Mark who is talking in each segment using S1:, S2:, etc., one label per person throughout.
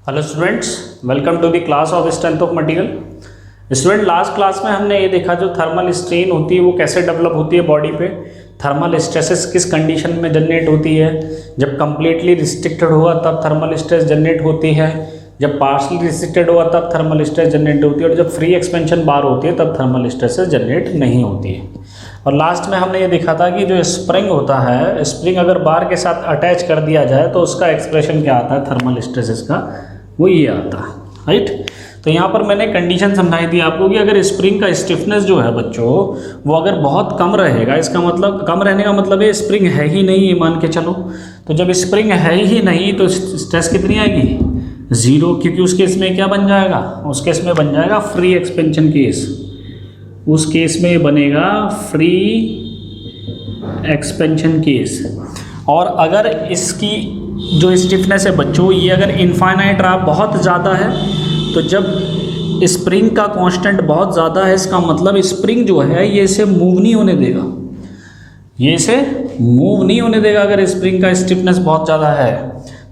S1: Hello students, welcome to the class of strength of material. Student, last class में हमने ये देखा जो थर्मल स्ट्रेन होती है वो कैसे डेवलप होती है बॉडी पे, थर्मल स्ट्रेसेस किस कंडीशन में जनरेट होती है, जब कंप्लीटली रिस्ट्रिक्टेड हुआ तब थर्मल स्ट्रेस जनरेट होती है, जब पार्शली रिस्ट्रिक्टेड हुआ तब थर्मल स्ट्रेस जनरेट होती है, और जब फ्री एक्सपेंशन बार होती है तब थर्मल स्ट्रेसेस जनरेट नहीं होती है। और लास्ट में हमने ये देखा था कि जो स्प्रिंग होता है, स्प्रिंग अगर बार के साथ अटैच कर दिया जाए तो उसका एक्सप्रेशन क्या आता है थर्मल स्ट्रेसेस का, वो ये आता है, राइट। तो यहाँ पर मैंने कंडीशन समझाई थी आपको कि अगर स्प्रिंग का स्टिफनेस जो है बच्चों वो अगर बहुत कम रहेगा, इसका मतलब कम रहने का मतलब है स्प्रिंग है ही नहीं, ये मान के चलो। तो जब स्प्रिंग है ही नहीं तो स्ट्रेस कितनी आएगी, ज़ीरो, क्योंकि उस केस में क्या बन जाएगा, उस केस में बन जाएगा फ्री एक्सपेंशन केस, उस केस में बनेगा फ्री एक्सपेंशन केस। और अगर इसकी जो स्टिफनेस है बच्चों ये अगर इनफाइनाइट रहा, बहुत ज़्यादा है, तो जब स्प्रिंग का कांस्टेंट बहुत ज़्यादा है इसका मतलब स्प्रिंग जो है ये इसे मूव नहीं होने देगा, ये इसे मूव नहीं होने देगा अगर स्प्रिंग का स्टिफनेस बहुत ज़्यादा है।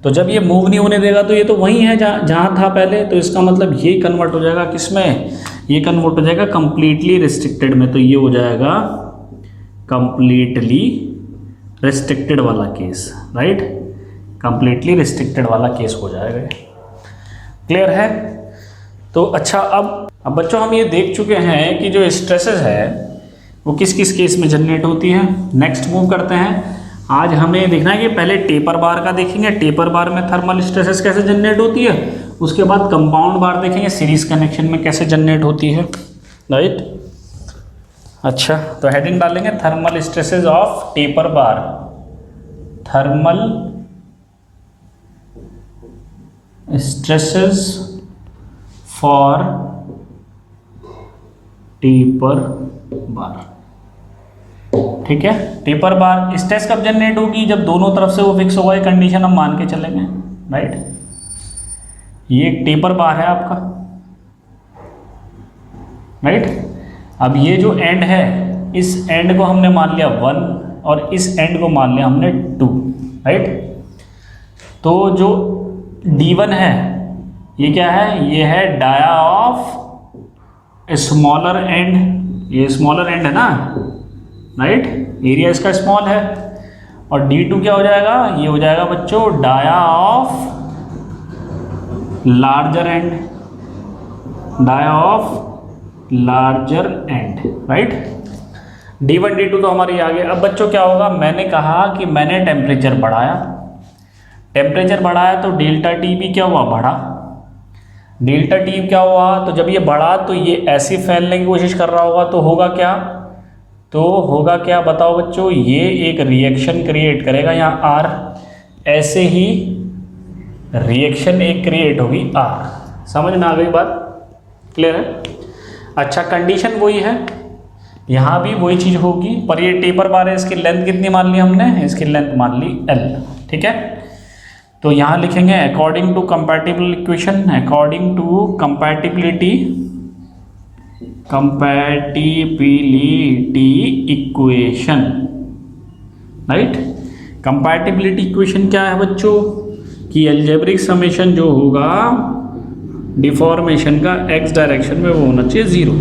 S1: तो जब ये मूव नहीं होने देगा तो ये तो वहीं है जहाँ था पहले, तो इसका मतलब ये कन्वर्ट हो जाएगा किसमें, ये कन्वर्ट हो जाएगा कंप्लीटली रिस्ट्रिक्टेड में। तो ये हो जाएगा कंप्लीटली रिस्ट्रिक्टेड वाला केस, राइट, कंप्लीटली रिस्ट्रिक्टेड वाला केस हो जाएगा। क्लियर है? तो अच्छा, अब बच्चों हम ये देख चुके हैं कि जो स्ट्रेसेस है वो किस किस केस में जनरेट होती है। नेक्स्ट मूव करते हैं। आज हमें देखना है कि पहले टेपर बार का देखेंगे, टेपर बार में थर्मल स्ट्रेसेस कैसे जनरेट होती है, उसके बाद कंपाउंड बार देखेंगे सीरीज कनेक्शन में कैसे जनरेट होती है, राइट। अच्छा, तो हेडिंग डालेंगे thermal stresses of taper bar, thermal stresses for taper bar. ठीक है, टेपर बार स्ट्रेस कब जनरेट होगी, जब दोनों तरफ से वो फिक्स होगा, ये कंडीशन हम मान के चलेंगे, राइट। ये एक टेपर बार है आपका, राइट। अब ये जो एंड है इस एंड को हमने मान लिया 1 और इस एंड को मान लिया हमने 2, राइट। तो जो D1 है ये क्या है, ये है डाया ऑफ स्मॉलर एंड, ये स्मॉलर एंड है ना, राइट, एरिया इसका स्मॉल है। और D2 क्या हो जाएगा, ये हो जाएगा बच्चों dia of larger end, dia of larger end, right. D1 D2 तो हमारे आगे। अब बच्चों क्या होगा, मैंने कहा कि मैंने टेम्परेचर बढ़ाया, टेम्परेचर बढ़ाया तो डेल्टा टी भी क्या हुआ, बढ़ा। डेल्टा टी क्या हुआ, तो जब ये बढ़ा तो ये ऐसे फैलने की कोशिश कर रहा होगा, तो होगा क्या, तो होगा क्या बताओ बच्चों, ये एक रिएक्शन क्रिएट करेगा यहाँ R, ऐसे ही रिएक्शन एक क्रिएट होगी R। समझ में आ गई बात, क्लियर है? अच्छा, कंडीशन वही है, यहाँ भी वही चीज़ होगी, पर ये टेपर बार है, इसकी लेंथ कितनी मान ली हमने, इसकी लेंथ मान ली L, ठीक है। तो यहाँ लिखेंगे according to compatible equation, according to compatibility equation, right. Compatibility equation क्या है बच्चों, कि अलजेब्रिक समेशन जो होगा डिफॉर्मेशन का x डायरेक्शन में वो होना चाहिए 0,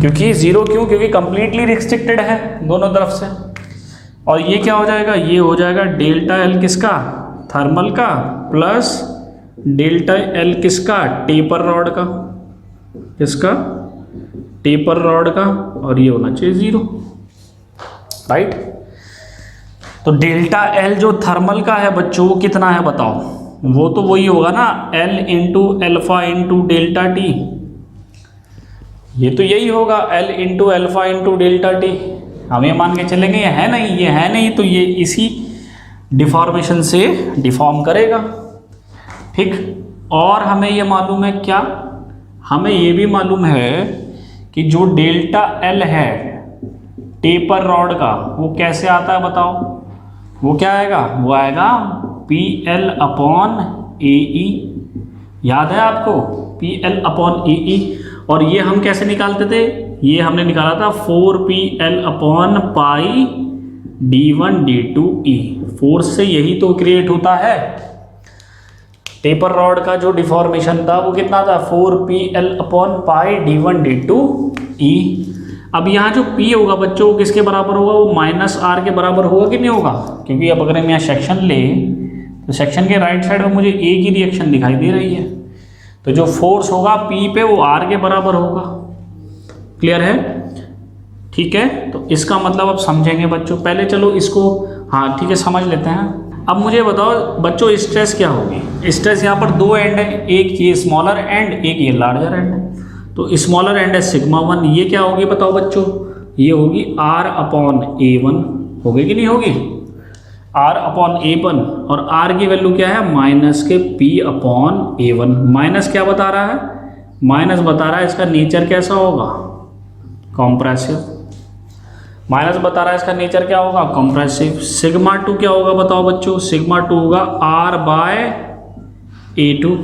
S1: क्योंकि 0 क्यों, क्योंकि कंप्लीटली रिस्ट्रिक्टेड है दोनों तरफ से। और ये क्या हो जाएगा, ये हो जाएगा डेल्टा L किसका, थर्मल का, प्लस डेल्टा L किसका, टेपर रॉड का, किसका, टेपर रॉड का, और ये होना चाहिए 0, राइट। तो डेल्टा L जो थर्मल का है बच्चों वो कितना है बताओ, वो तो वही होगा ना L into alpha into delta T, ये तो यही होगा L into alpha into delta T. हम ये मान के चलेंगे ये है नहीं, ये है नहीं, तो ये इसी डिफॉर्मेशन से डिफॉर्म करेगा, ठीक। और हमें ये मालूम है क्या, हमें ये भी मालूम है कि जो डेल्टा L है टेपर रॉड का वो कैसे आता है बताओ, वो क्या आएगा, वो आएगा PL अपॉन AE, याद है आपको PL अपॉन AE। और ये हम कैसे निकालते थे, ये हमने निकाला था 4PL upon pi D1 D2E, force से यही तो क्रिएट होता है। टेपर रॉड का जो डिफॉर्मेशन था वो कितना था 4PL/πd1d2e। अब यहाँ जो P होगा बच्चों वो किसके बराबर होगा, वो -r के बराबर होगा कि नहीं होगा, क्योंकि अब अगर हम यहाँ सेक्शन ले तो सेक्शन के राइट साइड में मुझे एक ही रिएक्शन दिखाई दे रही है, तो जो फोर्स होगा P पे वो r के बराबर होगा। क्लियर है? ठीक है, तो इसका मतलब अब समझेंगे बच्चों। पहले चलो इसको, हाँ ठीक है, समझ लेते हैं। अब मुझे बताओ बच्चों स्ट्रेस क्या होगी। स्ट्रेस यहाँ पर दो एंड है, एक ये स्मॉलर एंड, एक ये लार्जर एंड है। तो स्मॉलर एंड है σ1, ये क्या होगी बताओ बच्चों, ये होगी r/A1, होगी कि नहीं होगी, r/A1। और r की वैल्यू क्या है, माइनस के P/A1। माइनस क्या बता रहा है, माइनस बता रहा है इसका नेचर कैसा होगा, कॉम्प्रेसिव। माइनस बता रहा है इसका नेचर क्या होगा, कंप्रेसिव। σ2 क्या होगा बताओ बच्चों, σ2 होगा r/A2।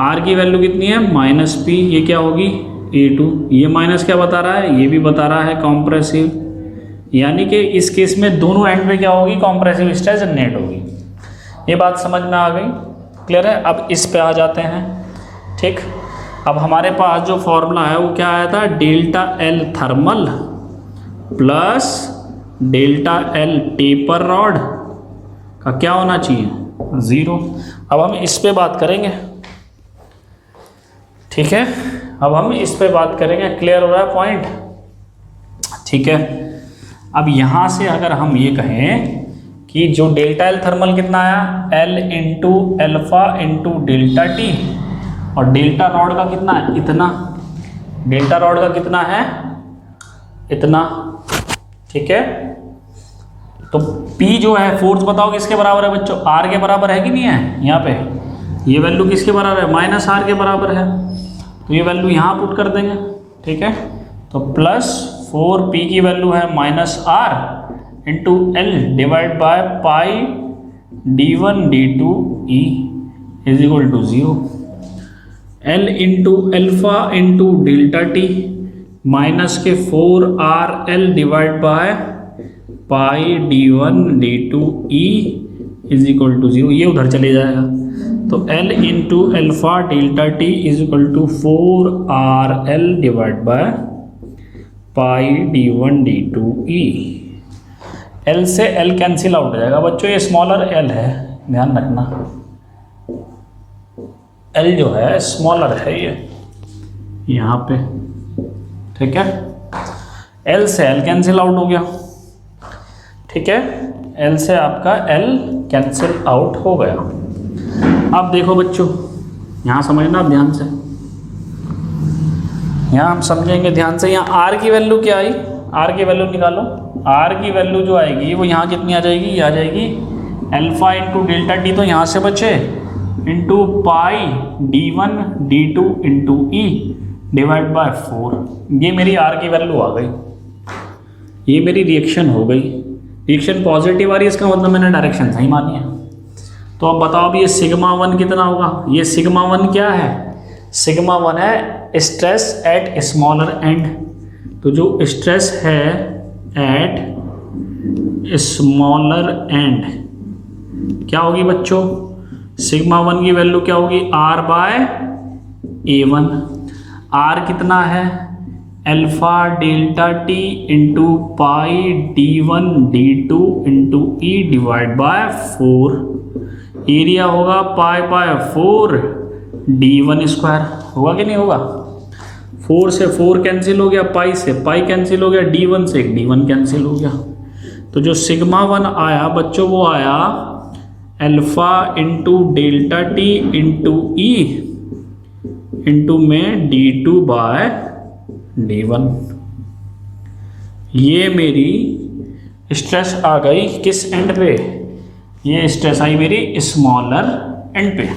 S1: r की वैल्यू कितनी है, -P, ये क्या होगी A2। ये माइनस क्या बता रहा है, ये भी बता रहा है कॉम्प्रेसिव। यानी कि इस केस में दोनों एंड पे क्या होगी, कॉम्प्रेसिव स्ट्रेस जनरेट होगी। ये बात समझ में आ गई, क्लियर है। अब इस पे आ जाते हैं। ठीक, अब हमारे पास जो फॉर्मूला है वो क्या आया था, ΔL thermal plus ΔL taper rod का क्या होना चाहिए, 0। अब हम इस पे बात करेंगे, ठीक है, अब हम इस पे बात करेंगे। क्लियर हो रहा है पॉइंट? ठीक है, अब यहाँ से अगर हम ये कहें कि जो ΔL थर्मल कितना आया, L × α × ΔT, और डेल्टा रॉड का कितना है, इतना। डेल्टा रॉड का कितना है, इतना। ठीक है, तो P जो है फोर्स बताओ किसके बराबर है बच्चों, R के बराबर है कि नहीं है। यहाँ पे ये वैल्यू किसके बराबर है, -r के बराबर है। तो ये वैल्यू यहाँ पुट कर देंगे। ठीक है, तो प्लस 4P की वैल्यू है -r × L divide by πd1d2e is equal to 0। L × α × ΔT minus के 4RL divide by πd1d2e is equal to 0, ये उधर चले जाएगा। तो L × α ΔT is equal to 4RL divide by πd1d2e। L से L cancel out हो जाएगा बच्चों, ये स्मॉलर L है, ध्यान रखना। L जो है स्मॉलर है ये यहाँ पे। ठीक है, L से L कैंसिल आउट हो गया। ठीक है, L से आपका L कैंसिल आउट हो गया। अब देखो बच्चों, यहाँ समझना आप ध्यान से, यहाँ हम समझेंगे ध्यान से। यहाँ R की वैल्यू क्या आई, R की वैल्यू निकालो। R की वैल्यू जो आएगी वो यहाँ कितनी आ जाएगी, ये आ जाएगी α × ΔT, तो यहाँ से बचे इंटू πd1d2 डिवाइड बाय 4। ये मेरी R की वैल्यू आ गई, ये मेरी रिएक्शन हो गई। रिएक्शन पॉजिटिव आ रही है, इसका मतलब मैंने डायरेक्शन सही मानी है। तो अब बताओ अब ये σ1 कितना होगा। ये σ1 क्या है, σ1 है स्ट्रेस एट स्मॉलर एंड। तो जो स्ट्रेस है एट स्मॉलर एंड क्या होगी बच्चों, σ1 की वैल्यू क्या होगी, r/A1। R कितना है, α ΔT × πd1d2 e divide by 4। Area होगा π/4 d1² होगा कि नहीं होगा। 4 से 4 कैंसिल हो गया, पाई से पाई कैंसिल हो गया, d1 से D1 कैंसिल हो गया। तो जो σ1 आया बच्चों वो आया α × ΔT × E इंटू में d2/d1। ये मेरी स्ट्रेस आ गई किस एंड पे, ये स्ट्रेस आई मेरी स्मॉलर एंड पे।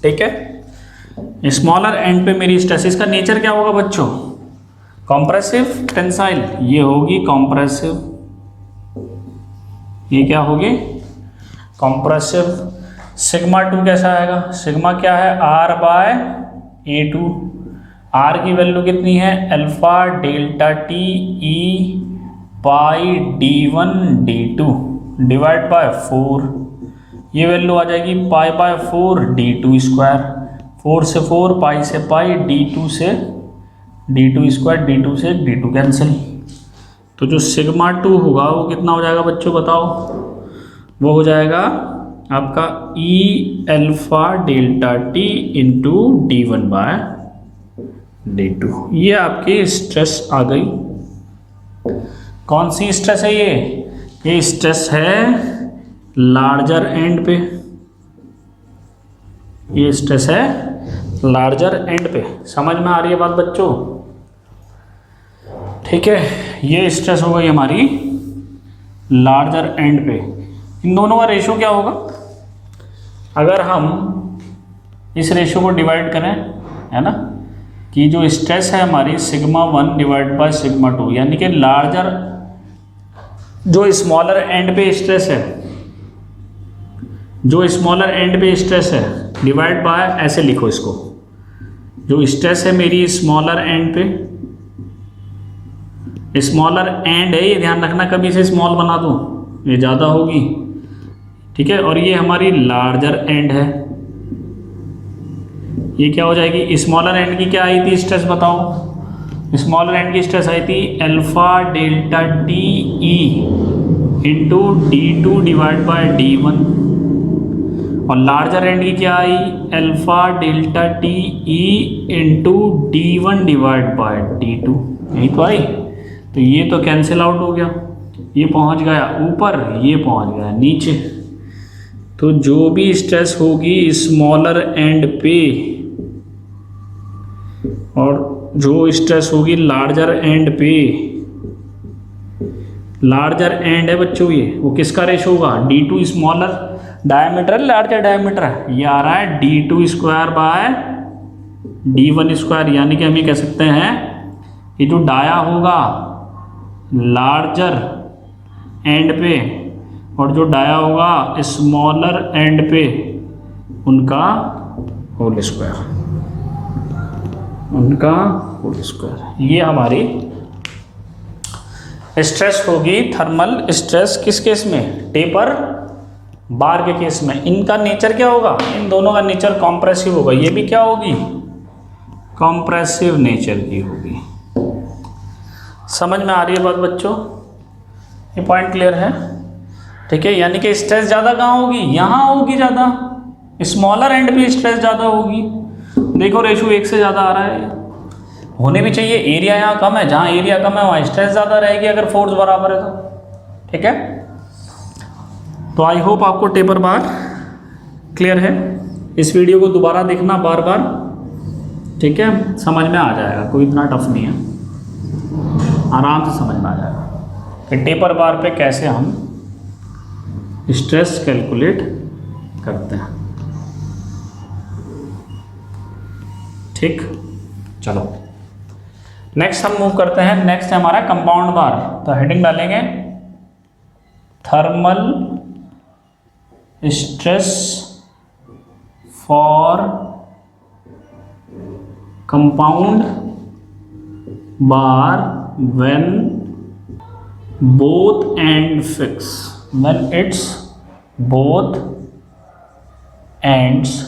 S1: ठीक है, स्मॉलर एंड पे मेरी स्ट्रेस, इसका नेचर क्या होगा बच्चों, कॉम्प्रेसिव टेंसाइल। ये होगी कॉम्प्रेसिव, ये क्या होगी, कॉम्प्रेसिव। σ2 कैसा आएगा, सिग्मा क्या है, r/A2। R की वैल्यू कितनी है, α ΔT e πd1d2 divide by 4। ये वैल्यू आ जाएगी पाई बाय 4 d2 स्क्वायर, 4 से 4, पाई से पाई, d2 से d2 स्क्वायर, d2 से d2 कैंसिल। तो जो सिग्मा 2 होगा वो कितना हो जाएगा बच्चों बताओ? वो हो जाएगा आपका E alpha delta T into d1 by d2। ये आपकी स्ट्रेस आ गई। कौन सी स्ट्रेस है ये स्ट्रेस है लार्जर एंड पे, ये स्ट्रेस है लार्जर एंड पे। समझ में आ रही है बात बच्चों? ठीक है, ये स्ट्रेस हो गई हमारी लार्जर एंड पे। इन दोनों का रेशो क्या होगा? अगर हम इस रेशो को डिवाइड करें, है ना, कि जो स्ट्रेस है हमारी सिग्मा 1 डिवाइड बाय सिग्मा 2, यानी कि लार्जर जो स्मॉलर एंड पे स्ट्रेस है, जो स्मॉलर एंड पे स्ट्रेस है डिवाइड बाय, ऐसे लिखो इसको, जो स्ट्रेस है मेरी स्मॉलर एंड पे, स्मॉलर एंड है, ये ध्यान रखना, कभी से स्मॉल बना दो ये ज़्यादा होगी, ठीक है, और ये हमारी लार्जर एंड है। ये क्या हो जाएगी? स्मॉलर एंड की क्या आई थी स्ट्रेस बताओ? स्मॉलर एंड की स्ट्रेस आई थी alpha delta T E into d2 divide by d1, और लार्जर एंड की क्या आई? Alpha delta T E into d1 divide by d2। यही तो आई। तो ये तो कैंसिल आउट हो गया, ये पहुंच गया ऊपर, ये पहुंच गया नीचे। तो जो भी स्ट्रेस होगी स्मॉलर एंड पे और जो स्ट्रेस होगी लार्जर एंड पे, लार्जर एंड है बच्चों ये, वो किसका रेशो होगा? d2 smaller diameter, larger diameter, ये आ रहा है d2 square by d1 square. यानी कि हम ये कह सकते हैं ये जो डाया होगा लार्जर एंड पे और जो डाया होगा स्मॉलर एंड पे, उनका होल स्क्वायर, उनका होल स्क्वायर। ये हमारी स्ट्रेस होगी, थर्मल स्ट्रेस किस केस में? टेपर बार के केस में। इनका नेचर क्या होगा? इन दोनों का नेचर कॉम्प्रेसिव होगा। ये भी क्या होगी? कॉम्प्रेसिव नेचर की होगी। समझ में आ रही है बात बच्चों? ये पॉइंट क्लियर है? ठीक है, यानी कि स्ट्रेस ज़्यादा कहाँ होगी? यहाँ होगी ज़्यादा, स्मॉलर एंड पे स्ट्रेस ज़्यादा होगी। देखो रेशो 1 से ज़्यादा आ रहा है, होने भी चाहिए। एरिया यहाँ कम है, जहाँ एरिया कम है वहाँ स्ट्रेस ज़्यादा रहेगी अगर फोर्स बराबर है तो। ठीक है, तो आई होप आपको टेपर बार क्लियर है। इस वीडियो को दोबारा देखना बार बार, ठीक है, समझ में आ जाएगा, कोई इतना टफ नहीं है, आराम से समझ में आ जाएगा कि टेपर बार पे कैसे हम स्ट्रेस कैलकुलेट करते हैं। ठीक, चलो नेक्स्ट हम मूव करते हैं। नेक्स्ट है हमारा कंपाउंड बार। तो हेडिंग डालेंगे thermal stress for compound bar when both and fix, when it's both ends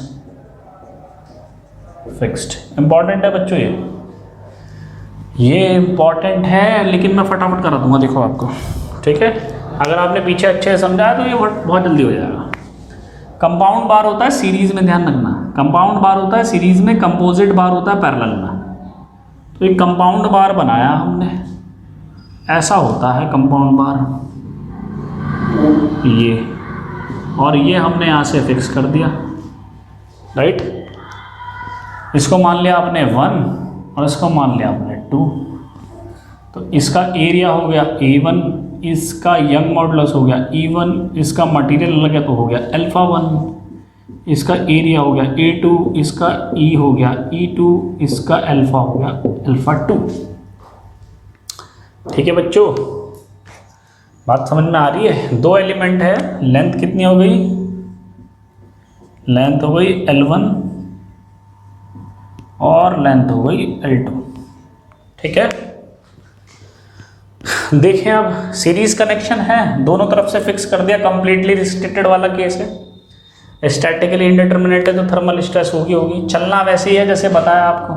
S1: fixed. Important है बच्चों, ये इंपॉर्टेंट है, लेकिन मैं फटाफट करा दूंगा, देखो आपको। ठीक है, अगर आपने पीछे अच्छे से समझा तो ये बहुत जल्दी हो जाएगा। कंपाउंड बार होता है सीरीज में, ध्यान रखना, कंपाउंड बार होता है सीरीज में, कंपोजिट बार होता है पैरेलल में। तो एक कंपाउंड बार बनाया हमने, ऐसा होता है कंपाउंड बार, ये, और ये हमने यहाँ से फिक्स कर दिया, राइट। इसको मान लिया आपने 1 और इसको मान लिया आपने 2। तो इसका एरिया हो गया A1, इसका यंग मॉडुलस हो गया E1, इसका मटेरियल अलग है तो हो गया अल्फा 1, इसका एरिया हो गया A2, इसका E हो गया E2, इसका अल्फा हो गया अल्फा 2। ठीक है बच्चों, बात समझ में आ रही है? 2 एलिमेंट है, लेंथ कितनी हो गई? लेंथ हो गई L1 और लेंथ हो गई L2। ठीक है, देखें अब सीरीज कनेक्शन है, दोनों तरफ से फिक्स कर दिया, कंप्लीटली रिस्ट्रिक्टेड वाला केस है। स्टैटिकली इंडिटरमिनेट है तो थर्मल स्ट्रेस होगी। चलना वैसे ही है जैसे बताया आपको।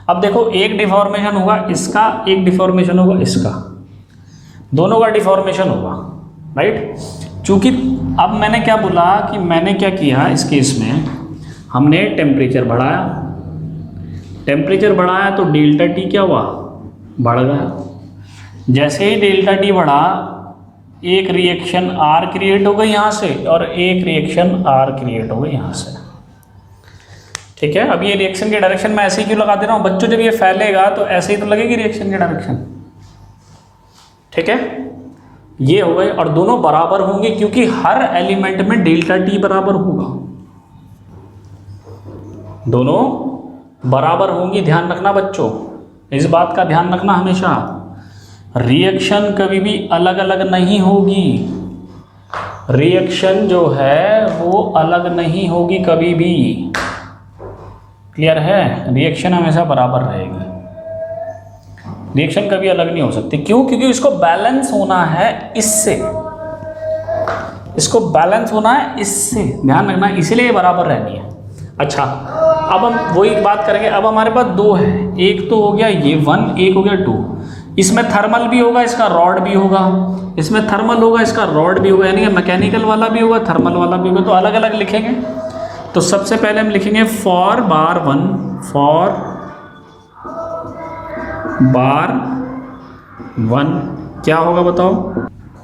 S1: अब देखो एक डिफॉर्मेशन होगा इसका, एक डिफॉर्मेशन होगा इसका, दोनों का डिफॉर्मेशन होगा, राइट। चूंकि अब मैंने क्या बोला कि मैंने क्या किया इस केस में, हमने टेम्परेचर बढ़ाया, टेम्परेचर बढ़ाया तो डेल्टा टी क्या हुआ, बढ़ गया। जैसे ही डेल्टा टी बढ़ा एक रिएक्शन आर क्रिएट हो गई यहाँ से और एक रिएक्शन आर क्रिएट हो गई यहाँ से, ठीक है। अब ये रिएक्शन की डायरेक्शन मैं ऐसे ही क्यों लगा दे रहा हूँ बच्चों, जब ये फैलेगा तो ऐसे ही तो लगेगी रिएक्शन की डायरेक्शन, ठीक है। ये हो गए और दोनों बराबर होंगे क्योंकि हर एलिमेंट में डेल्टा टी बराबर होगा, दोनों बराबर होंगी। ध्यान रखना बच्चों, इस बात का ध्यान रखना हमेशा, रिएक्शन कभी भी अलग अलग नहीं होगी, रिएक्शन जो है वो अलग नहीं होगी कभी भी, क्लियर है। रिएक्शन हमेशा बराबर रहेगी, रिएक्शन कभी अलग नहीं हो सकती। क्यों? क्योंकि इसको बैलेंस होना है इससे, इसको बैलेंस होना है इससे, ध्यान रखना, इसलिए बराबर रहनी है। अच्छा अब हम वही बात करेंगे। अब हमारे पास दो है, एक तो हो गया ये 1, एक हो गया 2। इसमें थर्मल भी होगा, इसका रॉड भी होगा, इसमें थर्मल होगा, इसका रॉड भी होगा, यानी कि मैकेनिकल वाला भी होगा, थर्मल वाला भी होगा। तो अलग अलग लिखेंगे। तो सबसे पहले हम लिखेंगे फॉर बार 1, फॉर बार 1 क्या होगा बताओ।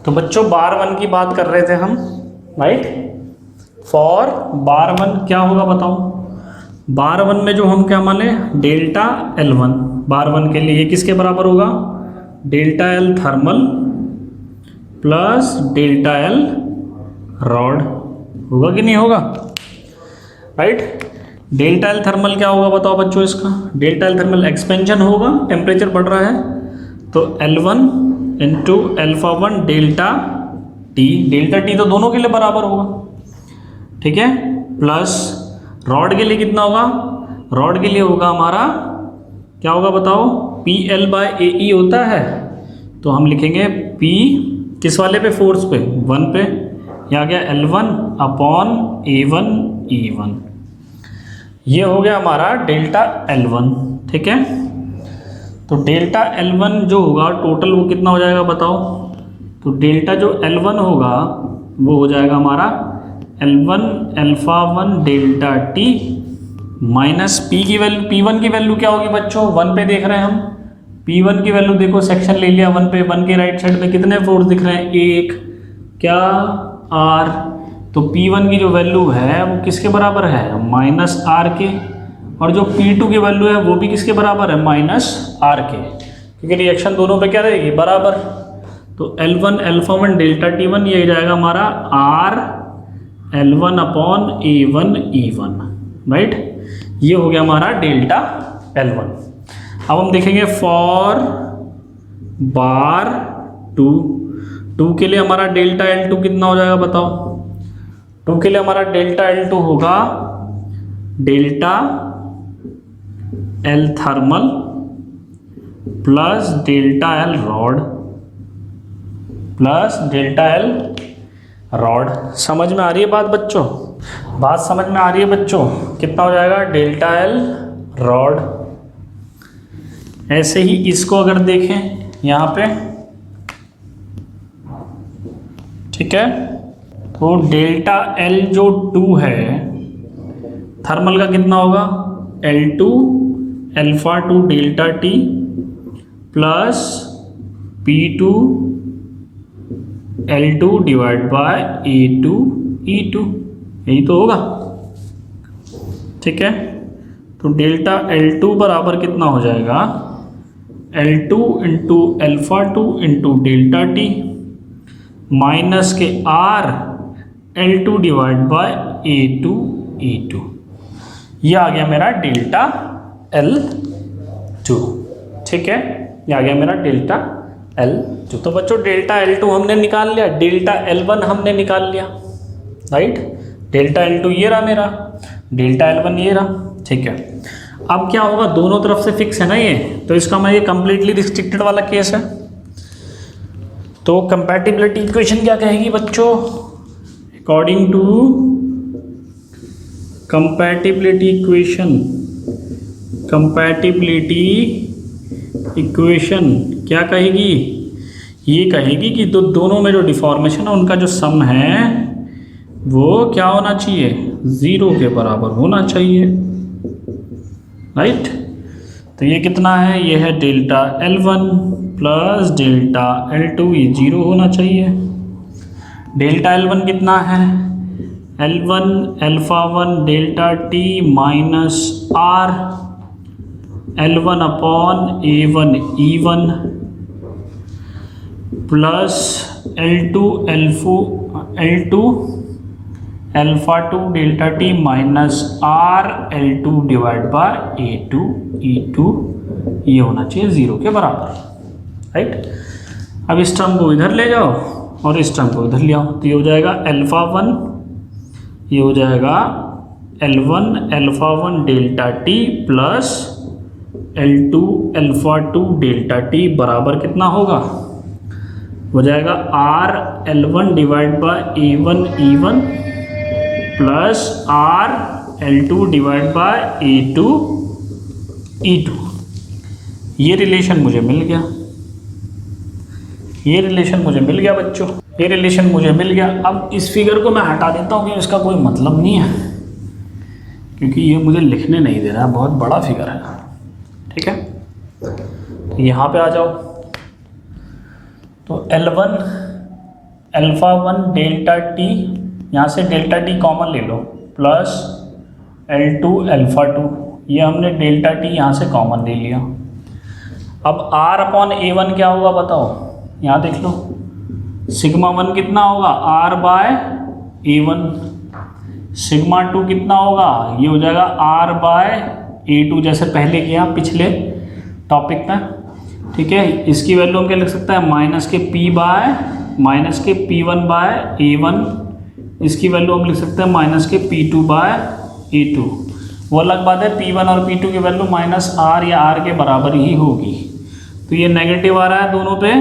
S1: तो बच्चों बार 1 की बात कर रहे थे हम, राइट। फॉर बार 1 क्या होगा बताओ। बार 1 में जो हम क्या माने, डेल्टा L1 बार 1 के लिए ये किसके बराबर होगा, delta L thermal plus delta L rod, होगा कि नहीं होगा, राइट। डेल्टा L थर्मल क्या होगा बताओ बच्चों इसका, डेल्टा L थर्मल एक्सपेंशन होगा, टेम्परेचर बढ़ रहा है, तो L1 into α1 delta T, delta T तो दोनों के लिए बराबर होगा, ठीक है। प्लस रॉड के लिए कितना होगा, रॉड के लिए होगा हमारा क्या होगा बताओ, PL/AE होता है, तो हम लिखेंगे P किस वाले पे, फोर्स पे 1 पे, यहाँ गया L1 अपॉन A1 E1, ये हो गया हमारा डेल्टा L1, ठीक है। तो डेल्टा L1 जो होगा टोटल वो कितना हो जाएगा बताओ। तो डेल्टा जो L1 होगा वो हो जाएगा हमारा L1 α1 delta T minus P की वैल्यू, P1 की वैल्यू क्या होगी बच्चों, 1 पे देख रहे हैं हम, P1 की वैल्यू देखो, सेक्शन ले लिया 1 पे, 1 के राइट साइड में कितने फोर्स दिख रहे हैं, एक क्या R, तो P1 की जो वैल्यू है वो किसके बराबर है, माइनस R के, और जो P2 की वैल्यू है वो भी किसके बराबर है, माइनस R के, क्योंकि रिएक्शन दोनों पे क्या रहेगी, बराबर। तो L1 α1 डेल्टा T1 ये जाएगा हमारा R L1 upon A1 E1, right. ये हो गया हमारा डेल्टा L1। अब हम देखेंगे फॉर बार 2 के लिए हमारा डेल्टा L2 कितना हो जाएगा बताओ। 2 के लिए हमारा डेल्टा L2 होगा delta L thermal plus delta L rod plus delta L rod. समझ में आ रही है बात बच्चों, बात समझ में आ रही है बच्चों, कितना हो जाएगा डेल्टा L रॉड। ऐसे ही इसको अगर देखें यहाँ पे, ठीक है, तो डेल्टा L जो 2 है थर्मल का कितना होगा, L2 α2 delta T plus P2 L2 divide by A2 E2, यही तो होगा, ठीक है। तो डेल्टा L2 बराबर कितना हो जाएगा, L2 into α2 into delta T minus के R L2 divide by A2 E2, ये आ गया मेरा डेल्टा L2, ठीक है, ये आ गया मेरा डेल्टा L2। तो बच्चों डेल्टा L2 हमने निकाल लिया, डेल्टा L1 हमने निकाल लिया, राइट। डेल्टा L2 ये रहा मेरा, डेल्टा L1 ये रहा, ठीक है। अब क्या होगा, दोनों तरफ से फिक्स है ना ये, तो इसका मैं ये कंप्लीटली रिस्ट्रिक्टेड वाला केस है। तो कंपैटिबिलिटी इक्वेशन क्या कहेगी बच्चों, अकॉर्डिंग टू कंपैटिबिलिटी इक्वेशन क्या कहेगी? ये कहेगी कि दोनों में जो डिफॉर्मेशन है उनका जो सम है वो क्या होना चाहिए? 0 के बराबर होना चाहिए, राइट। तो ये कितना है? ये है delta L1 plus delta L2, ये 0 होना चाहिए। डेल्टा L1 कितना है? L1 alpha 1 delta T minus R L1 upon A1 E1 plus L2 alpha 2 delta T minus R L2 divide by A2 E2, ये होना चाहिए 0 के बराबर, राइट। अब इस टर्म को इधर ले जाओ और इस टर्म को इधर ले आओ, तो ये हो जाएगा अल्फा 1, ये हो जाएगा L1 alpha 1 delta T plus L2 alpha 2 delta T बराबर कितना होगा? हो जाएगा R L1 divide by A1 E1 plus R L2 divide by A2 E2। ये रिलेशन मुझे मिल गया, ये रिलेशन मुझे मिल गया बच्चों, ये रिलेशन मुझे मिल गया। अब इस फिगर को मैं हटा देता हूँ कि इसका कोई मतलब नहीं है, क्योंकि ये मुझे लिखने नहीं दे रहा है, बहुत बड़ा फिगर है, ठीक है। यहाँ पे आ जाओ, तो L1 अल्फा 1 डेल्टा T, यहाँ से डेल्टा T कॉमन ले लो, प्लस L2 अल्फा 2, ये हमने डेल्टा T यहाँ से कॉमन ले लिया। अब R अपॉन A1 क्या होगा बताओ? यहाँ देख लो, सिग्मा 1 कितना होगा? R bye A1। सिग्मा 2 कितना होगा? ये हो जाएगा R बाय A2, जैसे पहले किया पिछले टॉपिक में, ठीक है। इसकी वैल्यू हम क्या लिख सकते हैं? माइनस के P1 बाय A1, इसकी वैल्यू हम लिख सकते हैं माइनस के P2 बाय A2। वो अलग बात है, P1 और P2 की वैल्यू माइनस R या R के बराबर ही होगी। तो ये नेगेटिव आ रहा है, दोनों पे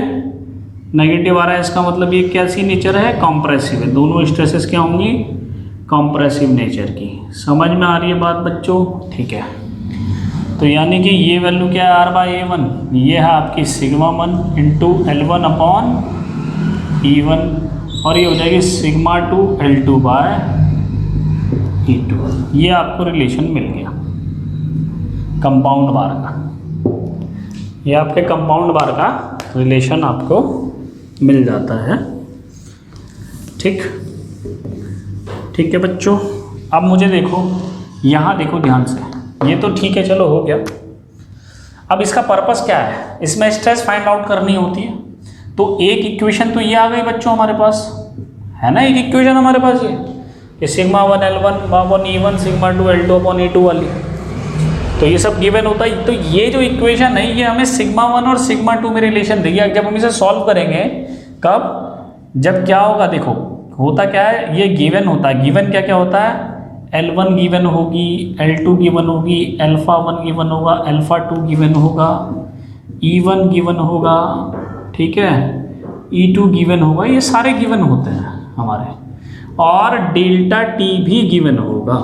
S1: नेगेटिव आ रहा है, इसका मतलब ये कैसी नेचर है? कॉम्प्रेसिव है। दोनों स्ट्रेसेस क्या होंगी? कॉम्प्रेसिव नेचर की। समझ में आ रही है बात बच्चों? ठीक है। तो यानी कि ये वैल्यू क्या है? R बाई A1, ये है आपकी sigma 1 into L1 upon E1, और ये हो जाएगी सिग्मा 2 L2 बाय E2। ये आपको रिलेशन मिल गया कंपाउंड बार का, ये आपके कंपाउंड बार का रिलेशन आपको मिल जाता है, ठीक है बच्चों। अब मुझे देखो, यहाँ देखो ध्यान से, ये तो ठीक है, चलो हो गया। अब इसका पर्पस क्या है? इसमें स्ट्रेस फाइंड आउट करनी होती है, तो एक इक्वेशन तो ये आ गई बच्चों हमारे पास, है ना। एक इक्वेशन हमारे पास ये sigma 1 L1 upon E1 sigma 2 L2 upon E2 वाली, तो ये सब गिवन होता है। तो ये जो इक्वेशन है ये हमें सिग्मा 1 और सिग्मा 2 में रिलेशन देगी। जब हम इसे सॉल्व करेंगे, कब? जब क्या होगा, देखो होता क्या है, ये गिवन होता है। गिवन क्या क्या होता है? L1 गिवन होगी, L2 गिवन होगी, अल्फा 1 गिवन होगा, अल्फा 2 गिवन होगा, E1 गिवन होगा, ठीक है, E2 गिवन होगा, ये सारे गिवन होते हैं हमारे, और डेल्टा T भी गिवन होगा।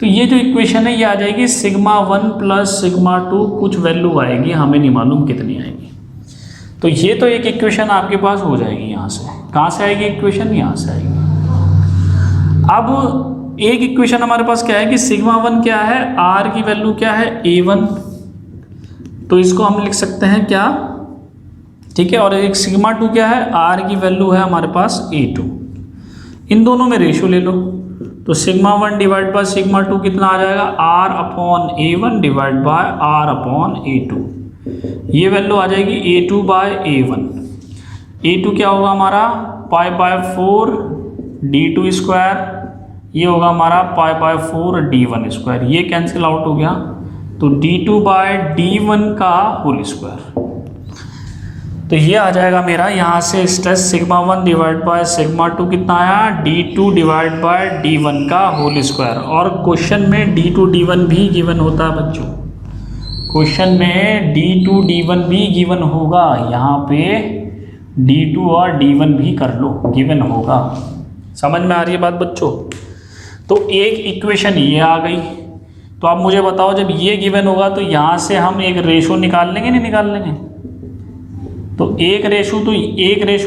S1: तो ये जो इक्वेशन है ये आ जाएगी सिग्मा 1 प्लस सिग्मा 2, कुछ वैल्यू आएगी, हमें नहीं मालूम कितनी आएगी। तो ये तो एक इक्वेशन आपके पास हो जाएगी। यहाँ से कहाँ से आएगी इक्वेशन? यहाँ से आएगी। अब एक इक्वेशन हमारे पास क्या है कि सिग्मा 1 क्या है? R की वैल्यू क्या है? A1, तो इसको हम लिख सकते हैं क्या, ठीक है। और एक सिग्मा 2 क्या है? R की वैल्यू है हमारे पास A2। इन दोनों में रेशियो ले लो, तो सिग्मा 1 डिवाइड बाय सिग्मा 2 कितना आ जाएगा? R upon A1 divide by R upon A2। ये वैल्यू आ जाएगी A2 बाय A1। A2 क्या होगा हमारा? पाई बाय 4 D2 स्क्वायर, ये होगा हमारा पाई बाय 4 D1 स्क्वायर। ये कैंसिल आउट हो गया, तो D2 बाय D1 का होल स्क्वायर। तो ये आ जाएगा मेरा यहाँ से stress sigma 1 divide by sigma 2 कितना आया? D2 डिवाइड बाय D1 का होल स्क्वायर। और क्वेश्चन में D2 D1 भी गिवन होता है बच्चों, क्वेश्चन में D2 D1 भी गिवन होगा। यहाँ पे D2 और D1 भी कर लो, गिवन होगा। समझ में आ रही है बात बच्चों? तो एक इक्वेशन ये आ गई। तो आप मुझे बताओ, जब ये गिवन होगा तो यहाँ से हम एक रेशो निकाल लेंगे, नहीं निकाल लेंगे? तो एक रेशो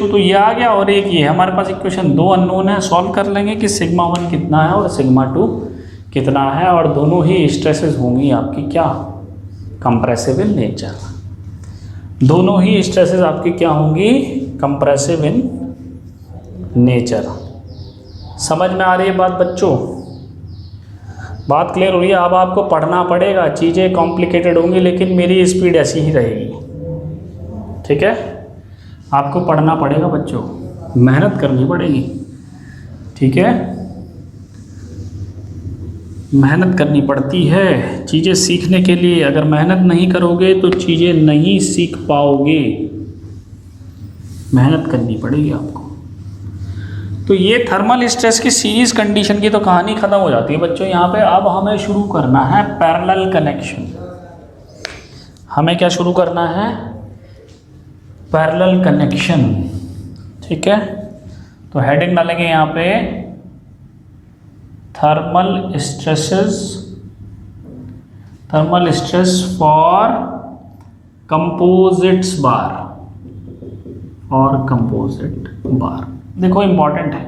S1: तो ये आ गया, और एक ये हमारे पास इक्वेशन, दो अननोन है, सॉल्व कर लेंगे कि सिग्मा 1 कितना है और सिग्मा 2 कितना है, और दोनों ही स्ट्रेसेस होंगी आपकी क्या, कंप्रेसिव इन नेचर। दोनों ही स्ट्रेसेस आपकी क्या होंगी, कंप्रेसिव इन नेचर। समझ में आ रही है बात बच्चों? बात क्लियर हो रही है? अब आपको पढ़ना पड़ेगा, चीज़ें कॉम्प्लिकेटेड होंगी लेकिन मेरी स्पीड ऐसी ही रहेगी, ठीक है? आपको पढ़ना पड़ेगा बच्चों, मेहनत करनी पड़ेगी, ठीक है? मेहनत करनी पड़ती है चीज़ें सीखने के लिए। अगर मेहनत नहीं करोगे तो चीज़ें नहीं सीख पाओगे, मेहनत करनी पड़ेगी आपको। तो ये थर्मल स्ट्रेस की सीरीज कंडीशन की तो कहानी खत्म हो जाती है बच्चों यहाँ पे। अब हमें शुरू करना है पैरेलल कनेक्शन। हमें क्या शुरू करना है, पैरेलल कनेक्शन, ठीक है? तो हेडिंग डालेंगे यहाँ पे थर्मल स्ट्रेस फॉर कंपोजिट्स बार और कंपोजिट बार। देखो इंपॉर्टेंट है,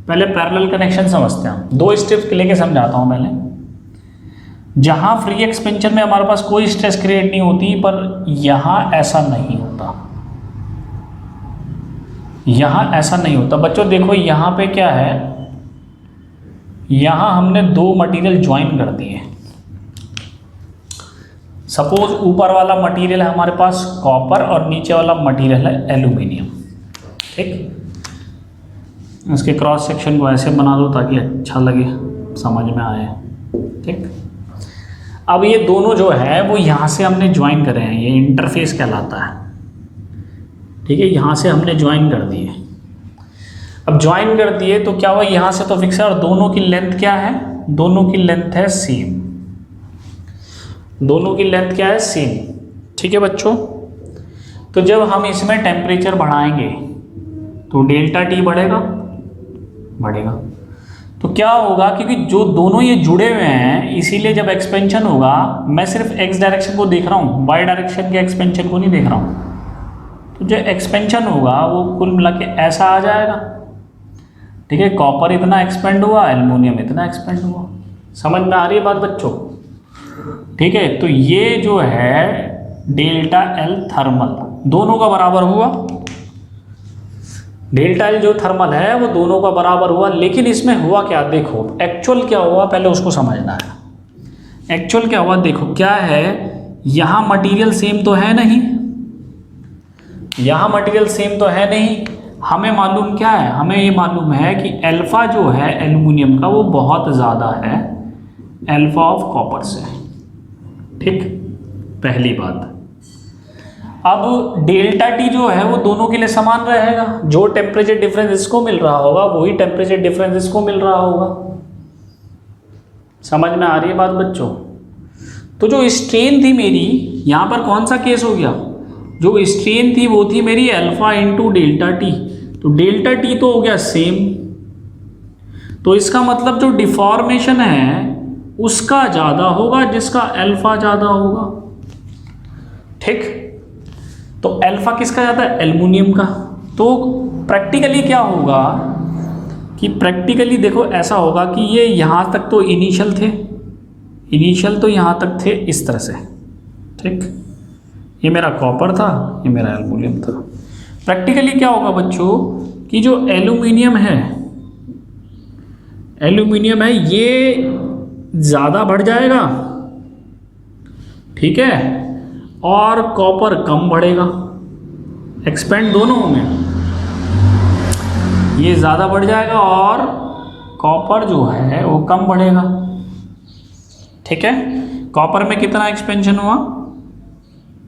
S1: पहले पैरेलल कनेक्शन समझते हैं हम। दो स्टेप्स लेके समझाता हूं पहले। जहां फ्री एक्सपेंशन में हमारे पास कोई स्ट्रेस क्रिएट नहीं होती, पर यहां ऐसा नहीं होता, यहां ऐसा नहीं होता बच्चों। देखो यहां पे क्या है, यहां हमने दो मटेरियल ज्वाइन कर दिए। सपोज ऊपर वाला मटेरियल है हमारे पास कॉपर और नीचे वाला मटेरियल है एल्यूमिनियम, ठीक? इसके क्रॉस सेक्शन को ऐसे बना दो ताकि अच्छा लगे, समझ में आए, ठीक? अब ये दोनों जो है वो यहाँ से हमने ज्वाइन करे हैं, ये इंटरफेस कहलाता है, ठीक है? यहाँ से हमने ज्वाइन कर दिए। अब ज्वाइन कर दिए तो क्या हुआ, यहाँ से तो फिक्स है और दोनों की लेंथ क्या है, दोनों की लेंथ है सेम, दोनों की लेंथ क्या है, सेम, ठीक है बच्चों? तो जब हम इसमें टेम्परेचर बढ़ाएंगे तो डेल्टा टी बढ़ेगा, तो क्या होगा, क्योंकि जो दोनों ये जुड़े हुए हैं इसीलिए जब एक्सपेंशन होगा, मैं सिर्फ एक्स डायरेक्शन को देख रहा हूँ, वाई डायरेक्शन के एक्सपेंशन को नहीं देख रहा हूँ। तो जो एक्सपेंशन होगा वो कुल मिला के ऐसा आ जाएगा, ठीक है? कॉपर इतना एक्सपेंड हुआ, एल्युमिनियम इतना एक्सपेंड हुआ। समझ में आ रही है बात बच्चों? ठीक है, तो ये जो है डेल्टा एल थर्मल दोनों का बराबर हुआ, डेल्टा एल जो थर्मल है वो दोनों का बराबर हुआ। लेकिन इसमें हुआ क्या, देखो एक्चुअल क्या हुआ पहले उसको समझना है। एक्चुअल क्या हुआ, देखो क्या है, यहाँ मटेरियल सेम तो है नहीं, यहाँ मटेरियल सेम तो है नहीं। हमें मालूम क्या है, हमें ये मालूम है कि अल्फा जो है एल्युमिनियम का वो बहुत ज़्यादा है अल्फा ऑफ कॉपर से, ठीक? पहली बात। अब डेल्टा टी जो है वो दोनों के लिए समान रहेगा, जो टेम्परेचर डिफरेंस इसको मिल रहा होगा वही टेम्परेचर डिफरेंस इसको मिल रहा होगा। समझ में आ रही है बात बच्चों? तो जो स्ट्रेन थी मेरी यहाँ पर कौन सा केस हो गया, जो स्ट्रेन थी वो थी मेरी अल्फा इंटू डेल्टा टी, तो डेल्टा टी तो हो गया सेम, तो इसका मतलब जो डिफॉर्मेशन है उसका ज़्यादा होगा जिसका अल्फा ज़्यादा होगा, ठीक? तो अल्फा किसका ज़्यादा है, एल्युमिनियम का। तो प्रैक्टिकली क्या होगा कि प्रैक्टिकली देखो ऐसा होगा कि ये यहाँ तक तो इनिशियल थे, इनिशियल तो यहाँ तक थे इस तरह से, ठीक? ये मेरा कॉपर था, ये मेरा एल्युमिनियम था। प्रैक्टिकली क्या होगा बच्चों कि जो एल्युमिनियम है ये ज़्यादा बढ़ जाएगा, ठीक है, और कॉपर कम बढ़ेगा। एक्सपेंड दोनों होंगे, ये ज़्यादा बढ़ जाएगा और कॉपर जो है वो कम बढ़ेगा, ठीक है? कॉपर में कितना एक्सपेंशन हुआ,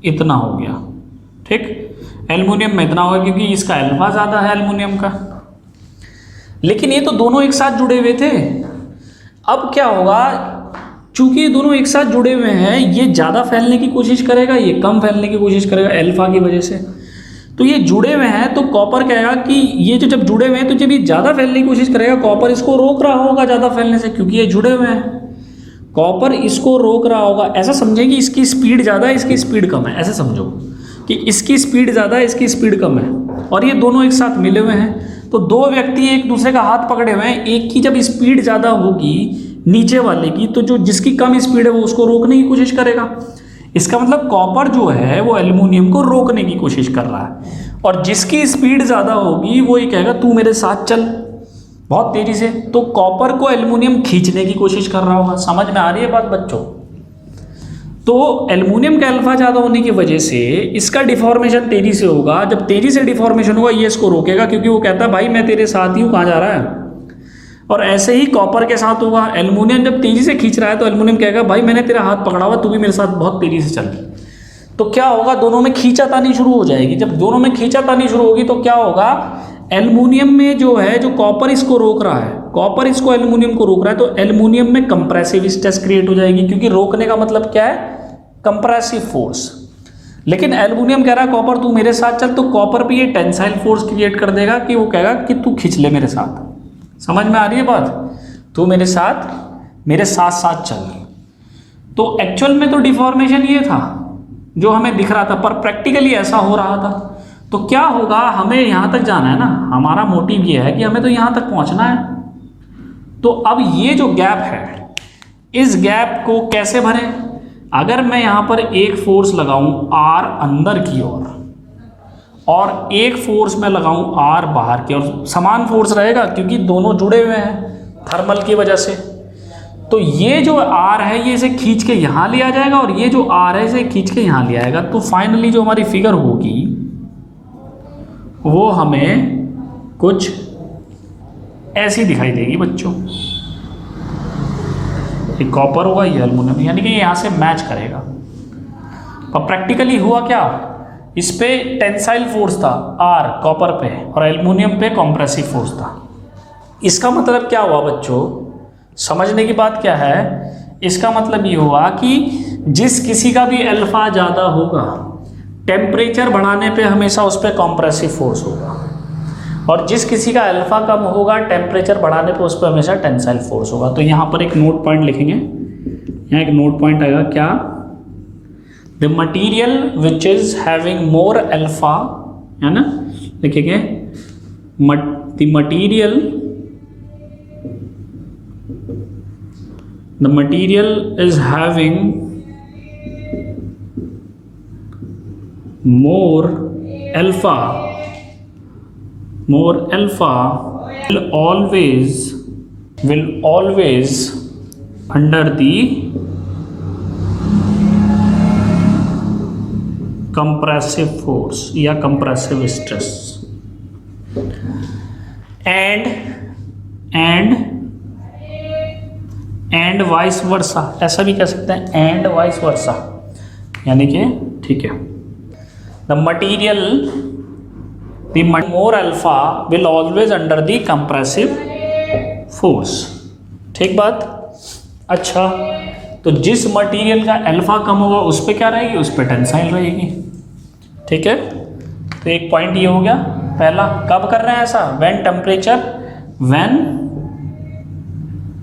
S1: इतना हो गया, ठीक? एल्युमिनियम में इतना होगा क्योंकि इसका अल्फा ज़्यादा है एल्युमिनियम का। लेकिन ये तो दोनों एक साथ जुड़े हुए थे। अब क्या होगा, चूंकि ये दोनों एक साथ जुड़े हुए हैं, ये ज़्यादा फैलने की कोशिश करेगा, ये कम फैलने की कोशिश करेगा अल्फा की वजह से। तो ये जुड़े हुए हैं, तो कॉपर कहेगा कि ये जो जब जुड़े हुए हैं तो जब ये ज़्यादा फैलने की कोशिश करेगा, कॉपर इसको रोक रहा होगा ज़्यादा फैलने से, क्योंकि ये जुड़े हुए हैं, कॉपर इसको रोक रहा होगा। ऐसा समझें कि इसकी स्पीड ज़्यादा है, इसकी स्पीड कम है, ऐसे समझो कि इसकी स्पीड ज़्यादा है, इसकी स्पीड कम है, और ये दोनों एक साथ मिले हुए हैं। तो दो व्यक्ति एक दूसरे का हाथ पकड़े हुए हैं, एक की जब स्पीड ज़्यादा होगी नीचे वाले की, तो जो जिसकी कम स्पीड है वो उसको रोकने की कोशिश करेगा। इसका मतलब कॉपर जो है वो एल्युमिनियम को रोकने की कोशिश कर रहा है, और जिसकी स्पीड ज़्यादा होगी वो ये कहेगा तू मेरे साथ चल बहुत तेज़ी से। तो कॉपर को एल्युमिनियम खींचने की कोशिश कर रहा होगा। समझ में आ रही है बात बच्चों? तो एल्युमिनियम का अल्फा ज़्यादा होने की वजह से इसका डिफॉर्मेशन तेज़ी से होगा। जब तेज़ी से डिफॉर्मेशन होगा ये इसको रोकेगा, क्योंकि वो कहता है भाई मैं तेरे साथ ही हूँ, कहाँ जा रहा है। और ऐसे ही कॉपर के साथ होगा, एल्युमिनियम जब तेज़ी से खींच रहा है तो एल्युमिनियम कहेगा भाई मैंने तेरा हाथ पकड़ा हुआ, तू भी मेरे साथ बहुत तेज़ी से चल। तो क्या होगा, दोनों में खींचातानी शुरू हो जाएगी। जब दोनों में खींचातानी शुरू होगी तो क्या होगा, एल्युमिनियम में जो है, जो कॉपर इसको रोक रहा है, कॉपर इसको एल्युमिनियम को रोक रहा है, तो एल्युमिनियम में कंप्रेसिव स्ट्रेस क्रिएट हो जाएगी, क्योंकि रोकने का मतलब क्या है, कंप्रेसिव फोर्स। लेकिन एल्युमिनियम कह रहा है कॉपर तू मेरे साथ चल, तो कॉपर पे ये टेंसाइल फोर्स क्रिएट कर देगा कि वो कहेगा कि तू खींच ले मेरे साथ। समझ में आ रही है बात? तू मेरे साथ साथ चल। तो एक्चुअल में तो डिफॉर्मेशन ये था जो हमें दिख रहा था, पर प्रैक्टिकली ऐसा हो रहा था। तो क्या होगा, हमें यहाँ तक जाना है ना, हमारा मोटिव ये है कि हमें तो यहाँ तक पहुँचना है। तो अब ये जो गैप है, इस गैप को कैसे भरें? अगर मैं यहाँ पर एक फोर्स लगाऊं R अंदर की ओर और एक फोर्स में लगाऊं R बाहर की ओर, समान फोर्स रहेगा क्योंकि दोनों जुड़े हुए हैं थर्मल की वजह से। तो ये जो R है ये इसे खींच के यहाँ ले आ जाएगा, और ये जो R है इसे खींच के यहाँ ले आएगा। तो फाइनली जो हमारी फिगर होगी वो हमें कुछ ऐसी दिखाई देगी बच्चों। ये कॉपर होगा, ये एल्युमिनियम, यानी कि यहाँ से मैच करेगा। पर प्रैक्टिकली हुआ क्या, इस पे टेंसाइल फोर्स था R कॉपर पे, और एल्युमिनियम पे कंप्रेसिव फोर्स था। इसका मतलब क्या हुआ बच्चों, समझने की बात क्या है, इसका मतलब ये हुआ कि जिस किसी का भी अल्फा ज़्यादा होगा, टेम्परेचर बढ़ाने पे हमेशा उस पर कंप्रेसिव फोर्स होगा, और जिस किसी का अल्फा कम होगा, टेम्परेचर बढ़ाने पे उस पर हमेशा टेंसाइल फोर्स होगा। तो यहाँ पर एक नोट पॉइंट लिखेंगे, यहाँ एक नोट पॉइंट आएगा क्या, the material which is having more alpha, है ना, लिखेंगे the material is having more alpha will always under the compressive force या compressive stress, and vice versa, ऐसा भी कह सकते हैं, एंड वाइस वर्सा, यानी कि ठीक है, the material the more alpha will always under the compressive force. ठीक बात? अच्छा, तो जिस मटेरियल का अल्फा कम होगा उस पर क्या रहेगी, उस पर टेंसाइल रहेगी। ठीक है, तो एक पॉइंट ये हो गया पहला। कब कर रहे हैं ऐसा, व्हेन